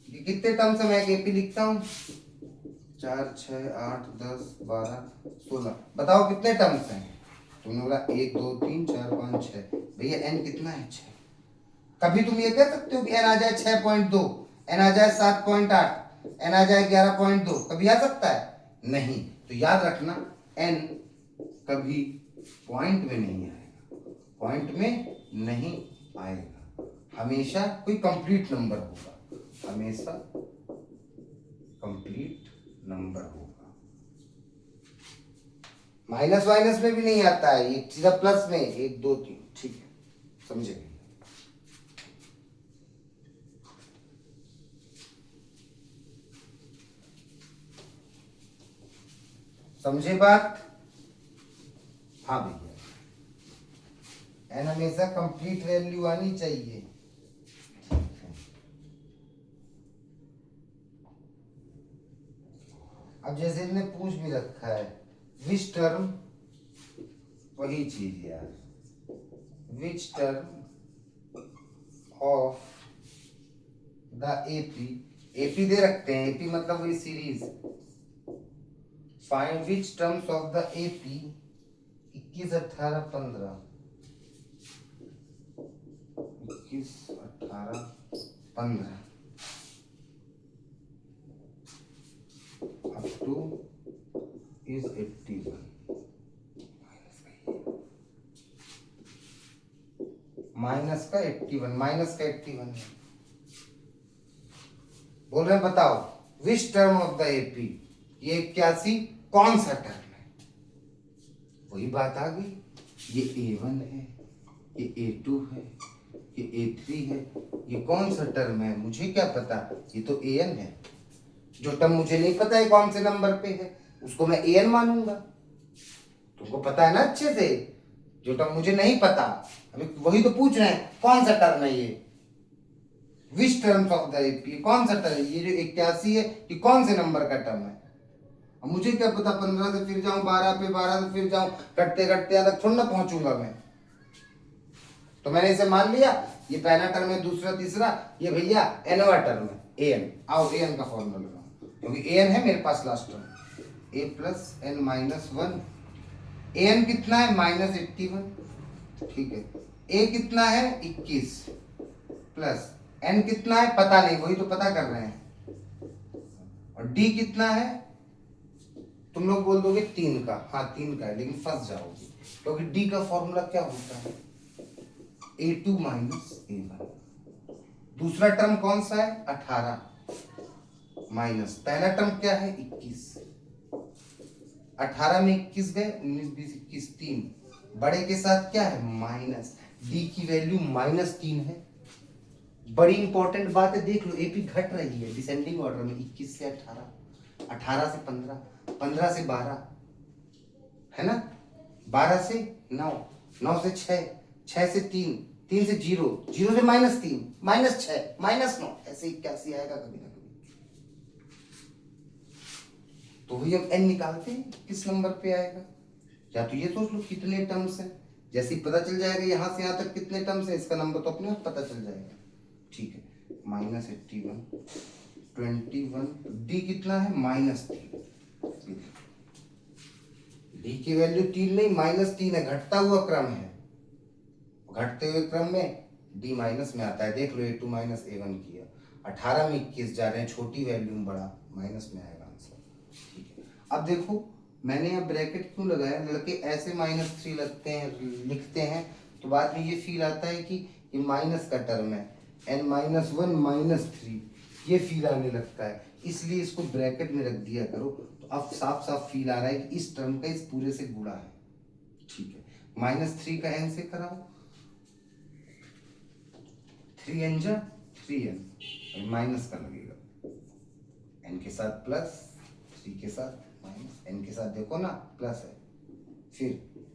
कितने टर्म्स है, मैं एक एपी लिखता हूँ 4 6 8 10 12 16, बताओ कितने टर्म्स हैं। तुमने बोला 1 2 3 4 5 6, भैया एन कितना है 6। कभी तुम ये कह सकते हो कि एन आ जाए 6.2, एन आ जाए 7.8, एन आ जाए 11.2, कभी आ सकता है नहीं। तो याद रखना एन कभी पॉइंट में नहीं आएगा, पॉइंट में नहीं आएगा, हमेशा कोई कंप्लीट नंबर होगा, हमेशा कंप्लीट नंबर होगा। माइनस वाइनस में भी नहीं आता है, ये सीधा प्लस में 1 2 3, ठीक है, समझे। समझे बात? हाँ भैया, एन हमेशा कंप्लीट वैल्यू आनी चाहिए। अब जैसे इसने पूछ भी रखा है विच टर्म, वही चीज यार, which term of the AP, AP दे रखते हैं, एपी मतलब वही series, find which terms of the AP 21 18 15, 21 18 15 up to is 81, minus का 81, माइनस का 81 बोल रहे हैं, बताओ विच टर्म ऑफ द एपी, ये 81 कौन सा टर्म है। वही बात आ गई, ये A1 है, ये A2 है, ये A3 है, ये कौन सा टर्म है मुझे क्या पता, ये तो AN है। जो टर्म मुझे नहीं पता है कौन से नंबर पे है, उसको मैं AN मानूंगा। तुमको पता है ना अच्छे से, जो टर्म मुझे नहीं पता, अभी वही तो पूछ रहे हैं कौन सा टर्म है ये, विच टर्म्स ऑफ द एपी, कौन सा टर्म, ये जो 81 है ये कौन से नंबर का टर्म है। अब मुझे क्या पता, 15 से फिर जाऊं 12 पे, 12 से फिर जाऊं, कटते कटते यहाँ तक थोड़ा ना पहुंचूंगा मैं। तो मैंने इसे मान लिया, ये पहला टर्म है, दूसरा तीसरा, ये भैया एनवा टर्म है एन। आओ एन का फॉर्मूला लगाओ, क्योंकि एन है मेरे पास लास्ट टर्म, ए प्लस एन माइनस 1। एन कितना है -81, ठीक है। ए कितना है 21, प्लस एन कितना है पता नहीं, वही तो पता कर रहे हैं। और डी कितना है, तुम लोग बोल दोगे 3 का, हाँ 3 का है, लेकिन फंस जाओगे, क्योंकि डी का फॉर्मूला क्या होता है A2 माइनस A1। दूसरा टर्म कौन सा है 18 माइनस, पहला टर्म क्या है 21, 18 में 21 गए, 19 20 21 3, बड़े के साथ क्या है माइनस, डी की वैल्यू -3 है। बड़ी इंपॉर्टेंट बात है, देख लो एपी घट रही है डिसेंडिंग ऑर्डर में, 21 से 18, 18 से 15, 15 से 12 है ना, 12 से 9, 9 से 6, 6 से 3, 3 से 0, 0 से -3, -6, -9, ऐसे इक्यासी आएगा कभी ना कभी। तो वही हम n निकालते हैं किस नंबर पे आएगा। या तो ये सोच लो कितने टर्म्स हैं, जैसे ही पता चल जाएगा यहाँ से यहाँ तक कितने टर्म्स है, इसका नंबर तो अपने आप पता चल जाएगा। ठीक है, -81, 21, डी कितना है -3, डी की वैल्यू 3 नहीं -3 है, घटता हुआ क्रम है, घटते हुए क्रम में डी माइनस में आता है। देख लो A2 माइनस A1 किया, 18 में 21 जा रहे हैं, छोटी वैल्यू में बड़ा, माइनस में आएगा आंसर। ठीक है, अब देखो मैंने यहाँ ब्रैकेट क्यों लगाया, लड़के ऐसे -3 लगते हैं लिखते हैं तो बाद में ये फील आता है कि ये माइनस का टर्म है, n-1 -3, ये फील आने लगता है, इसलिए इसको ब्रैकेट में रख दिया करो। तो अब साफ साफ फील आ रहा है कि इस टर्म का इस पूरे से गुणा है। ठीक है, -3 का n से कराओ, 3n जा 3n, माइनस का लगेगा, n के साथ प्लस, 3 के साथ माइनस, n के साथ देखो ना प्लस है, फिर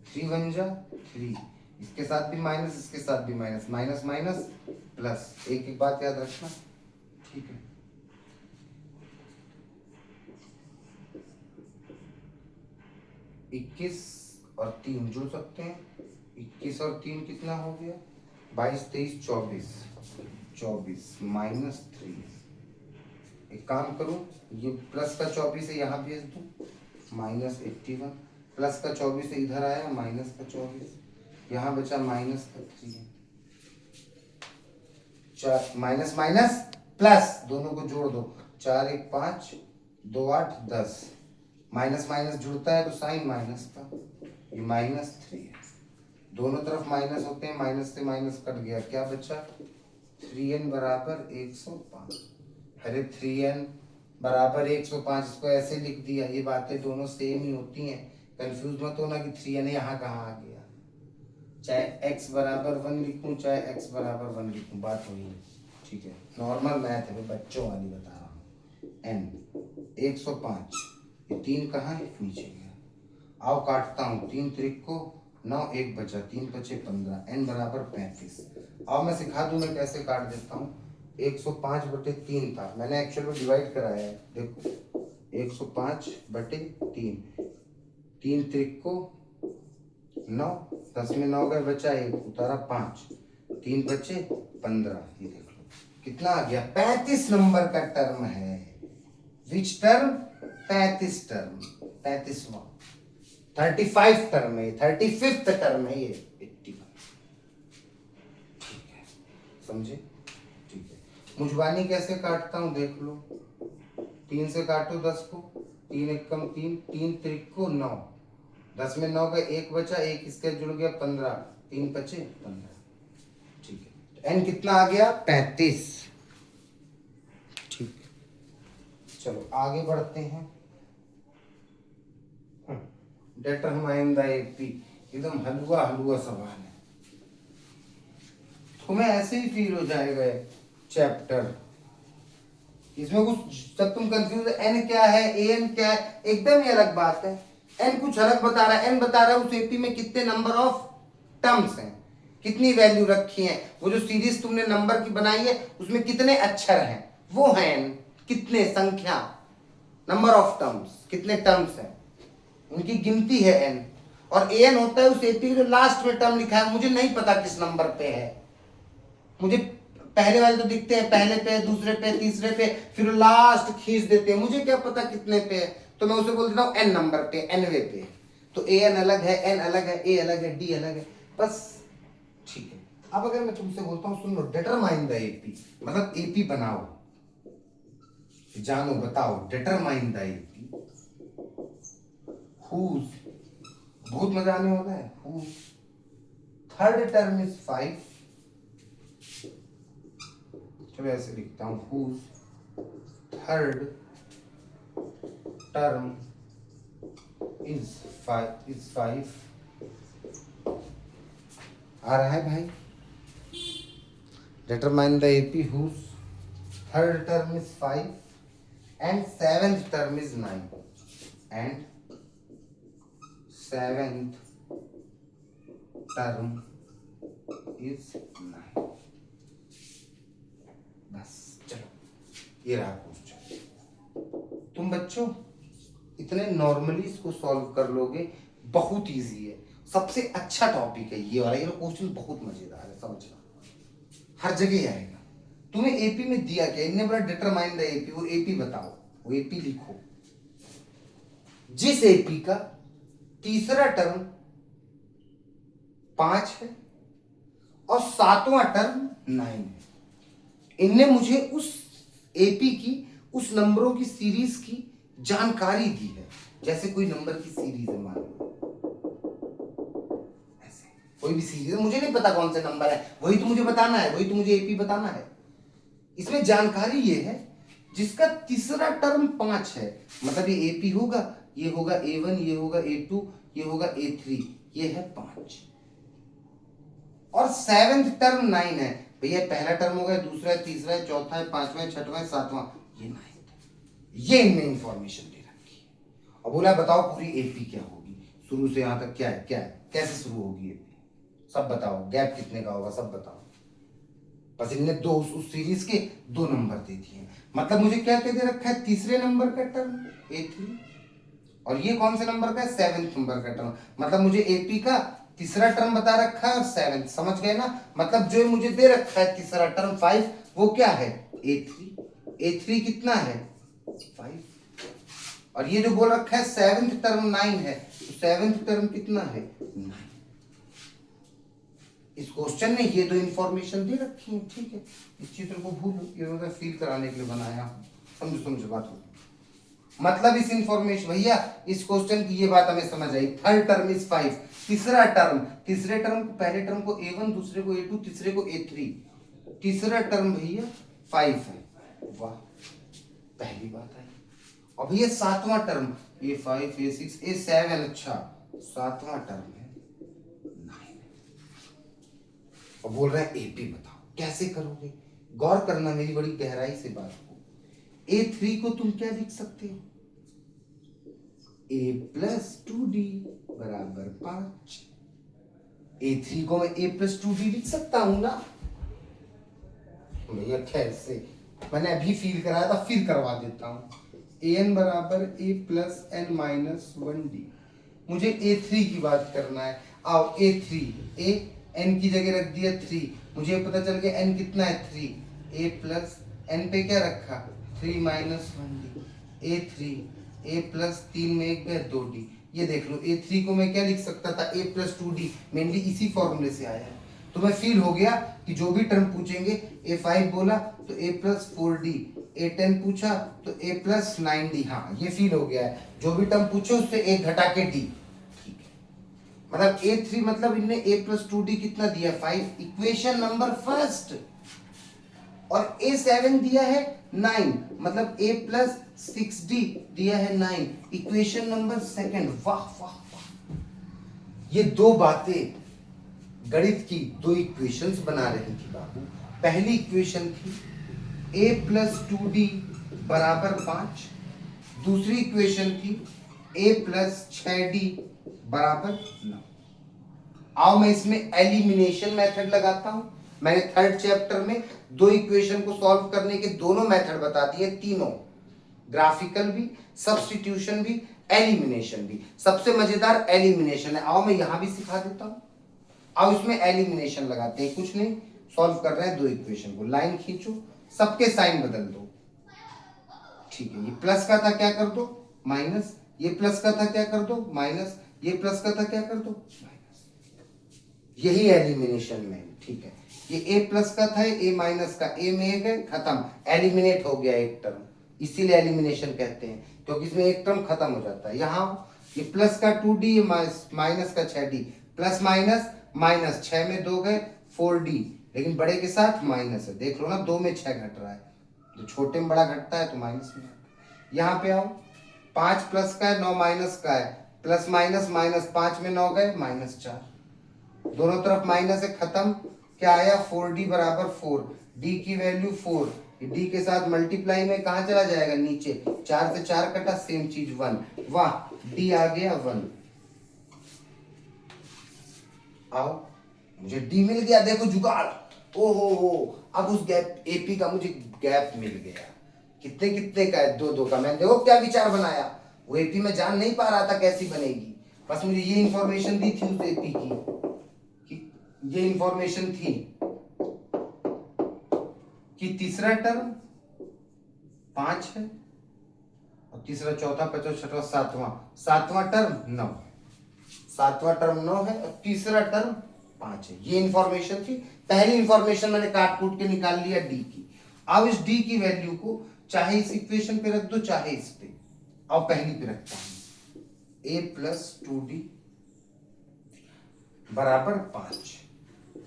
3 1 जा 3, इसके साथ भी माइनस, इसके साथ भी माइनस, माइनस माइनस प्लस, एक एक बात याद रखना। ठीक है, इक्कीस और 3 जुड़ सकते हैं, 21 और 3 कितना हो गया, 22 23 24, 24 -3। एक काम करूं, ये प्लस का 24 है यहाँ भेज दूं, -81, प्लस का 24 है इधर आया, माइनस का 24, यहाँ बचा -3, चार माइनस माइनस प्लस, दोनों को जोड़ दो, 4 1 5, 2 8 10, माइनस माइनस जुड़ता है तो साइन माइनस का, ये -3 है, दोनों तरफ माइनस होते हैं, माइनस से माइनस कट गया, क्या बचा 3n बराबर 105। अरे 3n बराबर 105, इसको ऐसे लिख दिया, ये बातें दोनों सेम ही होती हैं, कंफ्यूज मत होना कि 3n यहाँ कहाँ आ गया, चाहे x बराबर 1 लिखूं चाहे x बराबर 1 लिखूं, बात वही है। ठीक है, नॉर्मल मैथ है, बच्चों वाली बता रहा हूँ। n 105, ये 3 कहाँ है, नीचे गया, आओ काटता हूँ, 3 त्रिक को 9, 1 बचा, 3 बचे 15, n बराबर 35। आओ मैं सिखा दूं मैं कैसे काट देता हूँ, 105/3 था, मैंने एक्चुअल में डिवाइड कराया है, देखो 105/3, 3 त्रिक को 9, 10 में 9 गए, बचा 1, उतारा 5, 3 बचे 15, ये देख लो कितना आ गया, 35 नंबर का टर्म है। विच टर्म, 35 टर्म, 35वां, 35 टर्म है, 35th टर्म है ये 81। ठीक है, समझे। ठीक है, मुजबानी कैसे काटता हूं देख लो, 3 से काटो 10 को, 3 1 कम 3, 3 त्रिक को 9, 10 में 9 का 1 बचा, 1 इसके जुड़ गया 15, 3 बचे 15। ठीक है, तो n कितना आ गया 35। ठीक, चलो आगे बढ़ते हैं। डिटरमाइन द एपी, एकदम हलवा हलवा सवाल है, तुम्हें ऐसे ही फील हो जाएगा चैप्टर, इसमें कुछ जब तुम कंफ्यूज एन क्या है एन क्या है, एकदम ही अलग बात है। एन कुछ अलग बता रहा है, एन बता रहा है उस एपी में कितने नंबर ऑफ टर्म्स हैं, कितनी वैल्यू रखी है, वो जो सीरीज तुमने नंबर की बनाई है उसमें कितने अक्षर हैं, वो है एन, कितने संख्या, नंबर ऑफ टर्म्स, कितने टर्म्स हैं उनकी गिनती है एन। और एन होता है उस एपी जो लास्ट में टर्म लिखा है, मुझे नहीं पता किस नंबर पे है, मुझे पहले वाले तो दिखते हैं, पहले पे, दूसरे पे, तीसरे पे, फिर लास्ट खींच देते हैं, मुझे क्या पता कितने पे है, तो मैं उसे बोल देता हूँ एन नंबर पे, एनवे पे। तो ए एन अलग है, एन अलग है, ए अलग है, डी अलग है, बस। ठीक है, अब अगर मैं तुमसे बोलता हूँ सुन लो, डिटरमाइन द एपी, मतलब एपी बनाओ, जानो बताओ, डिटरमाइन द एपी हुज, बहुत मजा आने वाला है, हुज थर्ड टर्म इज 5, चलो ऐसे लिखता हूं, whose third term is 5 आ रहा है भाई। determine the AP whose third term is 5 and seventh term is 9 and seventh term is 9। बस चलो, ये रहा क्वेश्चन। तुम बच्चों इतने नॉर्मली इसको सॉल्व कर लोगे, बहुत इजी है, सबसे अच्छा टॉपिक है ये वाला। ये क्वेश्चन बहुत मजेदार है, समझना, हर जगह आएगा। तुम्हें एपी में दिया क्या, इन्हें बोला डिटरमाइन द एपी, वो एपी बताओ, वो एपी लिखो। जिस एपी का तीसरा टर्म 5 है और 7वां टर्म 9 है, इनने मुझे उस एपी की, उस नंबरों की सीरीज की जानकारी दी है। जैसे कोई नंबर की सीरीज है, मान लो ऐसे कोई भी सीरीज है, मुझे नहीं पता कौन सा नंबर है, वही तो मुझे बताना है, वही तो मुझे एपी बताना है। इसमें जानकारी ये है जिसका तीसरा टर्म 5 है, मतलब ये एपी होगा, ये होगा A1, ये होगा A2, ये होगा A3, ये है 5। और 7th टर्म 9 है, भैया पहला टर्म होगा, दूसरा है, तीसरा है, चौथा है, पांचवा है, छठवां है, सातवां, ये 9। ये इनने इंफॉर्मेशन दे रखी है और बोला बताओ पूरी एपी क्या होगी, शुरू से यहां तक क्या है, क्या है, कैसे शुरू होगी एपी, सब बताओ, गैप कितने का होगा सब बताओ। बस इनने दो उस सीरीज के 2 नंबर दे दिए, मतलब मुझे क्या दे रखा है, तीसरे नंबर का टर्म A3, और ये कौन से नंबर का है, 7th नंबर का टर्म, मतलब मुझे एपी का तीसरा टर्म बता रखा है और 7th, समझ गए ना। मतलब जो मुझे दे रखा है तीसरा टर्म 5, वो क्या है, A3 कितना है 5, और ये जो बोल रखा है 7th टर्म 9 है, तो 7th टर्म कितना है 9। इस क्वेश्चन में ये 2 इंफॉर्मेशन दे रखी है, ठीक है। इस चित्र को भूलो, ये मैंने फील कराने के लिए बनाया, समझो बात होगी। मतलब इस इंफॉर्मेशन, भैया इस क्वेश्चन की ये बात हमें समझ आई। थर्ड टर्म इज 5, तीसरा टर्म, तीसरे टर्म को, पहले टर्म को A1, दूसरे को A2, तीसरे को A3, तीसरा टर्म भैया 5 है, वाह पहली बात है। और भैया 7वां टर्म A5, A6, A7, अच्छा 7वां टर्म है 9, और बोल रहे हैं एपी बताओ, कैसे करोगे, गौर करना, मेरी बड़ी गहराई से बात को। A3 को तुम क्या लिख सकते हो, A+2D बराबर 5। A3 को मैं A+2D लिख सकता हूं ना भैया, कैसे, मैंने अभी फील कराया था, फिर करवा देता हूं। AN बराबर A+N-1D। मुझे A3 की बात करना है, आओ A3, A N की जगह रख दिया 3, मुझे पता चल गया N कितना है 3, A+N पे क्या रखा 3-1D, A3, A+3 में 1 गया 2D। ये देख लो A3 को मैं क्या लिख सकता था, A+2D, मेनली इसी फॉर्मूले से आया है। तो मैं फील हो गया कि जो भी टर्म पूछेंगे, A5 बोला तो A+4D, A10 पूछा तो A+9D, हाँ ये फील हो गया है, जो भी टर्म पूछे उससे 1 घटा के D, ठीक है। मतलब A3 मतलब इनने A+2D कितना दिया 5, इक्वेशन नंबर फर्स्ट, और A7 दिया है 9, मतलब A+6D दिया है 9, इक्वेशन नंबर सेकंड। वाह वाह वाह, ये 2 बातें गणित की 2 इक्वेशंस बना रही थी बाबू। पहली इक्वेशन थी A+2D बराबर 5, दूसरी इक्वेशन थी A+6D बराबर 9। आओ मैं इसमें एलिमिनेशन मेथड लगाता हूं। मैंने थर्ड चैप्टर में 2 इक्वेशन को सॉल्व करने के दोनों मेथड बता दिए, तीनों, ग्राफिकल भी, सब्स्टिट्यूशन भी, एलिमिनेशन भी। सबसे मजेदार एलिमिनेशन है, आओ मैं यहां भी सिखा देता हूं। आओ इसमें एलिमिनेशन लगाते हैं, कुछ नहीं, सॉल्व कर रहे हैं 2 इक्वेशन को, लाइन खींचो, सबके साइन बदल दो, ठीक है। ये प्लस का था क्या कर दो माइनस, ये प्लस का था क्या कर दो माइनस, ये प्लस का था क्या कर दो माइनस, यही एलिमिनेशन में, ठीक है। ये A प्लस का था, A माइनस का, A में गए खत्म, एलिमिनेट हो गया एक टर्म, इसीलिए एलिमिनेशन कहते हैं, क्योंकि इसमें एक टर्म खत्म हो जाता है। यहाँ ये प्लस का 2D, ये माइनस का 6D, प्लस माइनस माइनस, 6 में 2 गए 4D, लेकिन बड़े के साथ माइनस है, देख लो ना 2 में 6 घट रहा है, तो छोटे में बड़ा घटता है तो माइनस में। यहाँ पे आओ, 5 प्लस का है 9 माइनस का है, प्लस माइनस माइनस, 5 में 9 गए -4, दोनों तरफ माइनस है, खत्म, क्या आया 4D बराबर 4, D की वैल्यू 4, D के साथ मल्टीप्लाई में कहां चला जाएगा नीचे, 4 से 4 कटा, सेम चीज 1, वाह D आ गया 1। आओ मुझे डी मिल गया, देखो जुगाड़। ओ हो, अब उस गैप एपी का मुझे गैप मिल गया। कितने कितने का है? 2 2 का। मैंने देखो क्या विचार बनाया। वो एपी में जान नहीं पा रहा था कैसी बनेगी, बस मुझे ये इंफॉर्मेशन दी थी उस एपी की, कि ये इंफॉर्मेशन थी कि तीसरा टर्म 5 है और तीसरा, चौथा, पांचवा, छठवां, सातवां टर्म 9, सातवां टर्म 9 है और तीसरा टर्म 5 है। ये इंफॉर्मेशन थी। पहली इंफॉर्मेशन मैंने काट कूट के निकाल लिया डी की। अब इस डी की वैल्यू को चाहे इस इक्वेशन पे रख दो चाहे इस पे, अब पहली पे रखता हूं। a प्लस 2d बराबर 5।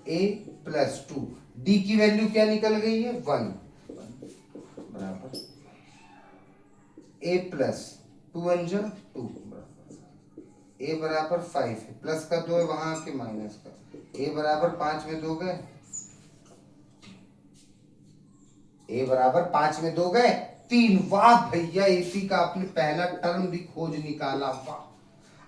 a प्लस 2, डी की वैल्यू क्या निकल गई है? 1 बराबर a प्लस 2 1 जा 2 a बराबर 5 है, प्लस का 2 है वहां के माइनस का, a बराबर 5 में 2 गए, a बराबर 5 में 2 गए 3। वाह भैया, एपी का आपने पहला टर्म भी खोज निकाला, वाह।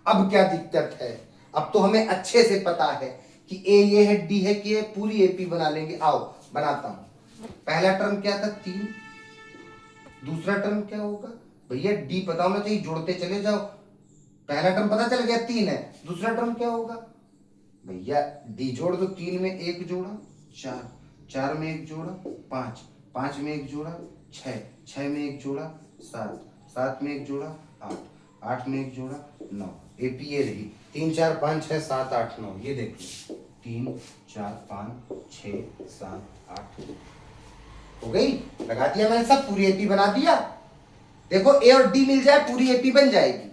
अब क्या दिक्कत है? अब तो हमें अच्छे से पता है कि ए ये है, डी है, कि पूरी एपी बना लेंगे। आओ बनाता हूं। पहला टर्म क्या था? 3। दूसरा टर्म क्या होगा भैया? डी पता होना चाहिए, जोड़ते चले जाओ। पहला टर्म पता चल गया 3 है, दूसरा टर्म क्या होगा भैया? डी जोड़ दो, 3 में 1 जोड़ा 4, 4 में 1 जोड़ा 5, 5 में 1 जोड़ा 6, 6 में 1 जोड़ा 7, 7 में 1 जोड़ा 8, 8 में 1 जोड़ा 9। एपी ये रही, 3 4 5 6 7 8 9। ये देख लो, 3 4 5 6 7 8 हो गई। लगा दिया मैंने सब, पूरी एपी बना दिया। देखो ए और डी मिल जाए पूरी एपी बन जाएगी।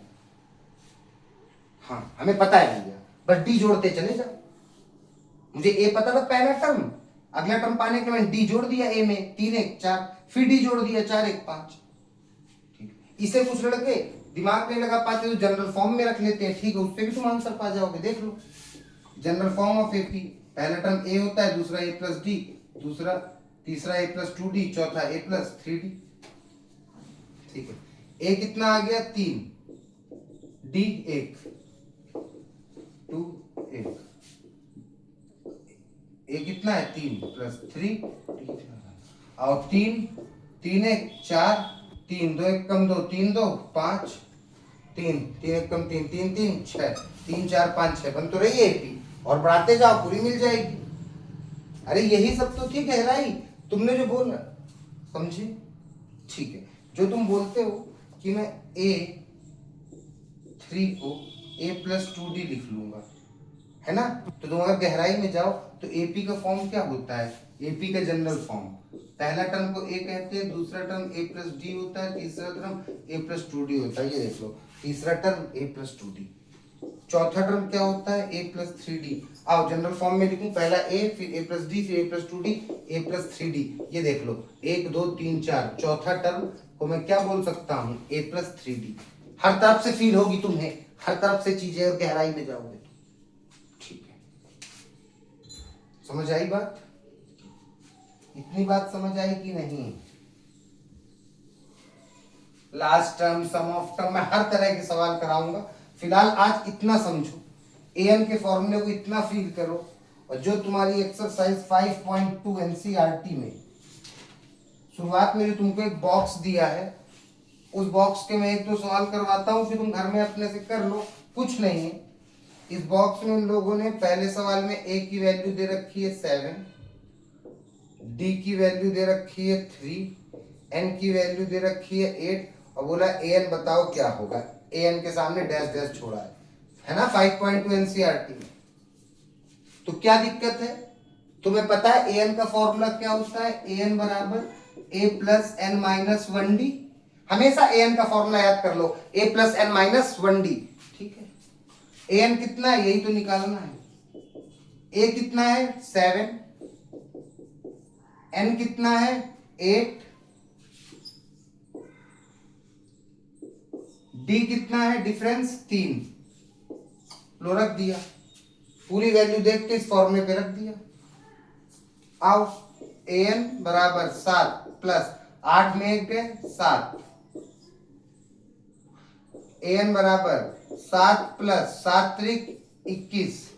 हाँ हमें पता है भैया, बस डी जोड़ते चले जाओ। मुझे ए पता था पहला टर्म, अगला टर्म पाने के मैंने डी जोड़ दिया ए में, 3 1 4, फिर डी जोड़ दिया 4 1 5। ठीक, इसे कुछ लड़के दिमाग नहीं लगा पाते तो जनरल फॉर्म में रख लेते हैं। ठीक है, उससे भी तुम आंसर पा जाओगे। देख लो, जनरल फॉर्म ऑफ एपी, पहला टर्म ए होता है, दूसरा ए प्लस डी, दूसरा तीसरा ए प्लस 2d, चौथा ए प्लस 3d। ठीक है, ए कितना आ गया? 3, डी 1, 2 1, ए कितना है? 3 प्लस 3 और 3 3 1 4, 3 2 1 कम 2 3 2 5, 3 3 1 कम 3 3 3 6, 3 4 5 6 बन तो रही है एपी। और बढ़ाते जाओ पूरी मिल जाएगी। अरे यही सब तो थी गहराई, तुमने जो बोला समझे? ठीक है, जो तुम बोलते हो कि मैं A3 को a प्लस 2d लिख लूंगा, है ना? तो तुम अगर गहराई में जाओ तो एपी का फॉर्म क्या होता है? एपी का जनरल फॉर्म, पहला टर्म को ए कहते हैं, दूसरा टर्म ए प्लस डी होता है, तीसरा टर्म ए प्लस 2d होता है। ये देख लो, तीसरा टर्म ए प्लस 2d, चौथा टर्म क्या होता है? A plus 3d। आओ जनरल फॉर्म में लिखूं, पहला ए, फिर ए प्लस डी, फिर ए प्लस 2d, ए प्लस 3d। ये देख लो, 1 2 3 4, चौथा टर्म को मैं क्या बोल सकता हूं? ए प्लस 3d। हर तरफ से फील होगी तुम्हें, हर तरफ से चीजें, और गहराई में जाओगे तो। ठीक है, समझ आई बात? इतनी बात समझ आई कि नहीं? Last term, sum of term, मैं हर तरह के सवाल कराऊंगा। फिलहाल आज इतना समझो, एन के फॉर्मूले को इतना फील करो। और जो तुम्हारी एक्सरसाइज 5.2 एनसीईआरटी में शुरुआत में जो तुमको एक बॉक्स दिया है, उस बॉक्स के मैं 1 2 सवाल करवाता हूं, फिर तुम घर में अपने से कर लो, कुछ नहीं है। इस बॉक्स में उन लोगों ने पहले सवाल में ए की वैल्यू दे रखी है 7, डी की वैल्यू दे रखी है 3, एन की वैल्यू दे रखी है 8, और बोला ए एन बताओ क्या होगा। ए एन के सामने डैश डैश छोड़ा है ना 5.2 एनसीईआरटी में। तो क्या दिक्कत है? तुम्हें पता है ए एन का फॉर्मूला क्या होता है? ए एन बराबर a plus n minus 1d। हमेशा ए एन का फॉर्मूला याद कर लो, ए प्लस एन माइनस 1d। ठीक है, ए एन कितना है यही तो निकालना है। ए कितना है? 7, एन कितना है? 8, डी कितना है? डिफरेंस 3। लो रख दिया, पूरी वैल्यू देख के इस फॉर्मूले पे रख दिया। आओ, ए एन बराबर 7 प्लस 8 में 1 गए 7, ए एन बराबर 7 प्लस 7 3 21,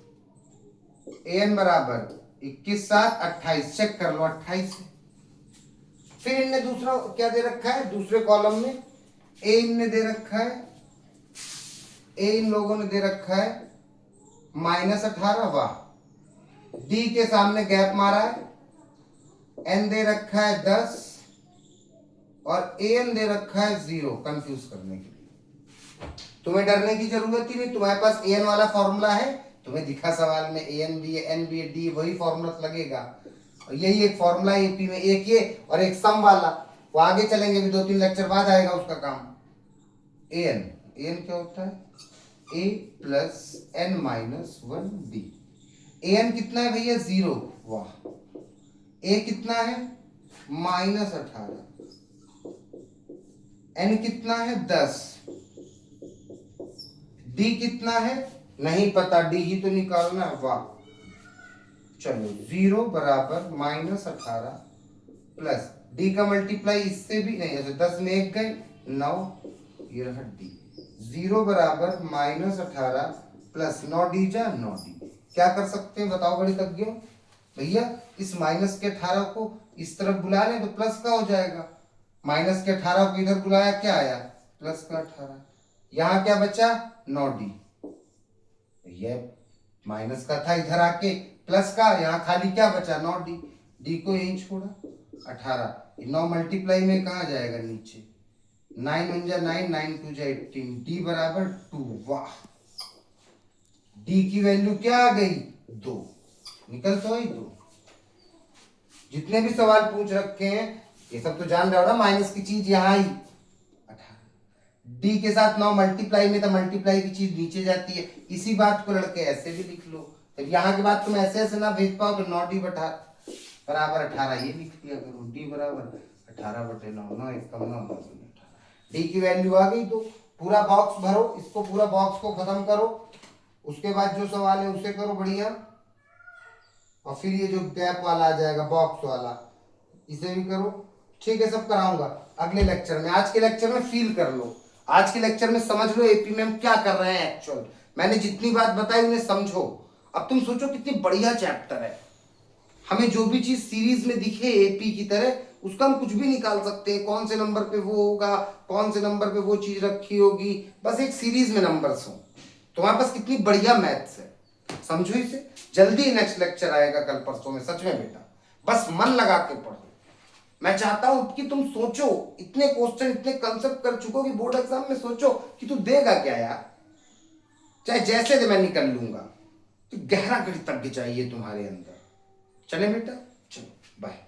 an बराबर 21 7 28, चेक कर लो 28 है। फिर इनने दूसरा क्या दे रखा है, दूसरे कॉलम में ए इनने दे रखा है, ए इन लोगों ने दे रखा है -18, वाह। डी के सामने गैप मारा है, एन दे रखा है 10 और ए एन दे रखा है 0, कंफ्यूज करने के लिए। तुम्हें डरने की जरूरत ही नहीं, तुम्हारे पास ए एन वाला फॉर्मूला है, तुम्हें दिखा सवाल में ए एन बी है, एन बी है, डी वही फॉर्मूला लगेगा। और यही एक फॉर्मूला एपी में, एक ये और एक सम वाला, वो आगे चलेंगे भी 2-3 लेक्चर बाद आएगा उसका काम। ए एन क्या होता है, a plus n minus 1 b। A n कितना है भैया 0, वाह। ए कितना है -18, एन कितना है 10, डी कितना है नहीं पता, डी ही तो निकालना है, वाह। चलो 0 बराबर -18 प्लस डी का मल्टीप्लाई इससे भी नहीं, ऐसे 10 में 1 गए 9, ये रहा डी। 0 बराबर -18 प्लस 9 डी जा 9 डी। क्या कर सकते हैं बताओ गणितज्ञों, भैया इस माइनस के 18 को इस तरफ बुला लें तो प्लस का हो जाएगा, माइनस के 18 को इधर बुलाया क्या आया प्लस का 18, यहाँ क्या बचा 9 डी। ये माइनस का था इधर आके प्लस का, यहाँ खाली क्या बचा 9 डी, डी को यहीं छोड़ा 18, 9 मल्टीप्लाई में कहाँ जाएगा नीचे, 9 1 जा 9, 9 2 जा 18, डी बराबर 2, वाह। डी की वैल्यू क्या आ गई 2, निकल तो आई 2। जितने भी सवाल पूछ रखे हैं ये सब तो जान रहे हो ना, माइनस की चीज यहाँ आई 18, डी के साथ 9 मल्टीप्लाई में, तो मल्टीप्लाई की चीज नीचे जाती है। इसी बात को लड़के ऐसे भी लिख लो, जब यहाँ के बाद तुम ऐसे ऐसे ना भेज पाओ तो 9 डी बराबर 18 ये लिख दिया करो, डी बराबर 18/9, 9 1 कम 9 18, डी की वैल्यू आ गई। तो पूरा बॉक्स भरो, इसको पूरा बॉक्स को खत्म करो, उसके बाद जो सवाल है उसे करो बढ़िया, और फिर ये जो गैप वाला आ जाएगा बॉक्स वाला इसे भी करो, ठीक है। सब कराऊंगा अगले लेक्चर में, आज के लेक्चर में फील कर लो, आज के लेक्चर में समझ लो एपी में हम क्या कर रहे हैं एक्चुअल। मैंने जितनी बात बताई उन्हें समझो। अब तुम सोचो कितनी बढ़िया चैप्टर है, हमें जो भी चीज सीरीज में दिखे एपी की तरह उसका हम कुछ भी निकाल सकते हैं, कौन से नंबर पे वो होगा, कौन से नंबर पे वो चीज रखी होगी, बस एक सीरीज में नंबर्स हो। तुम्हारे पास कितनी बढ़िया मैथ्स है, समझो इसे। जल्दी नेक्स्ट लेक्चर आएगा कल परसों में, सच में बेटा, बस मन लगा के पढ़ो। मैं चाहता हूं कि तुम सोचो, इतने क्वेश्चन इतने कंसेप्ट कर चुको कि बोर्ड एग्जाम में सोचो कि तू देगा क्या यार, चाहे जैसे दे मैं निकल लूंगा, तो गहरा गणितज्ञ चाहिए तुम्हारे अंदर। चले बेटा, चलो बाय।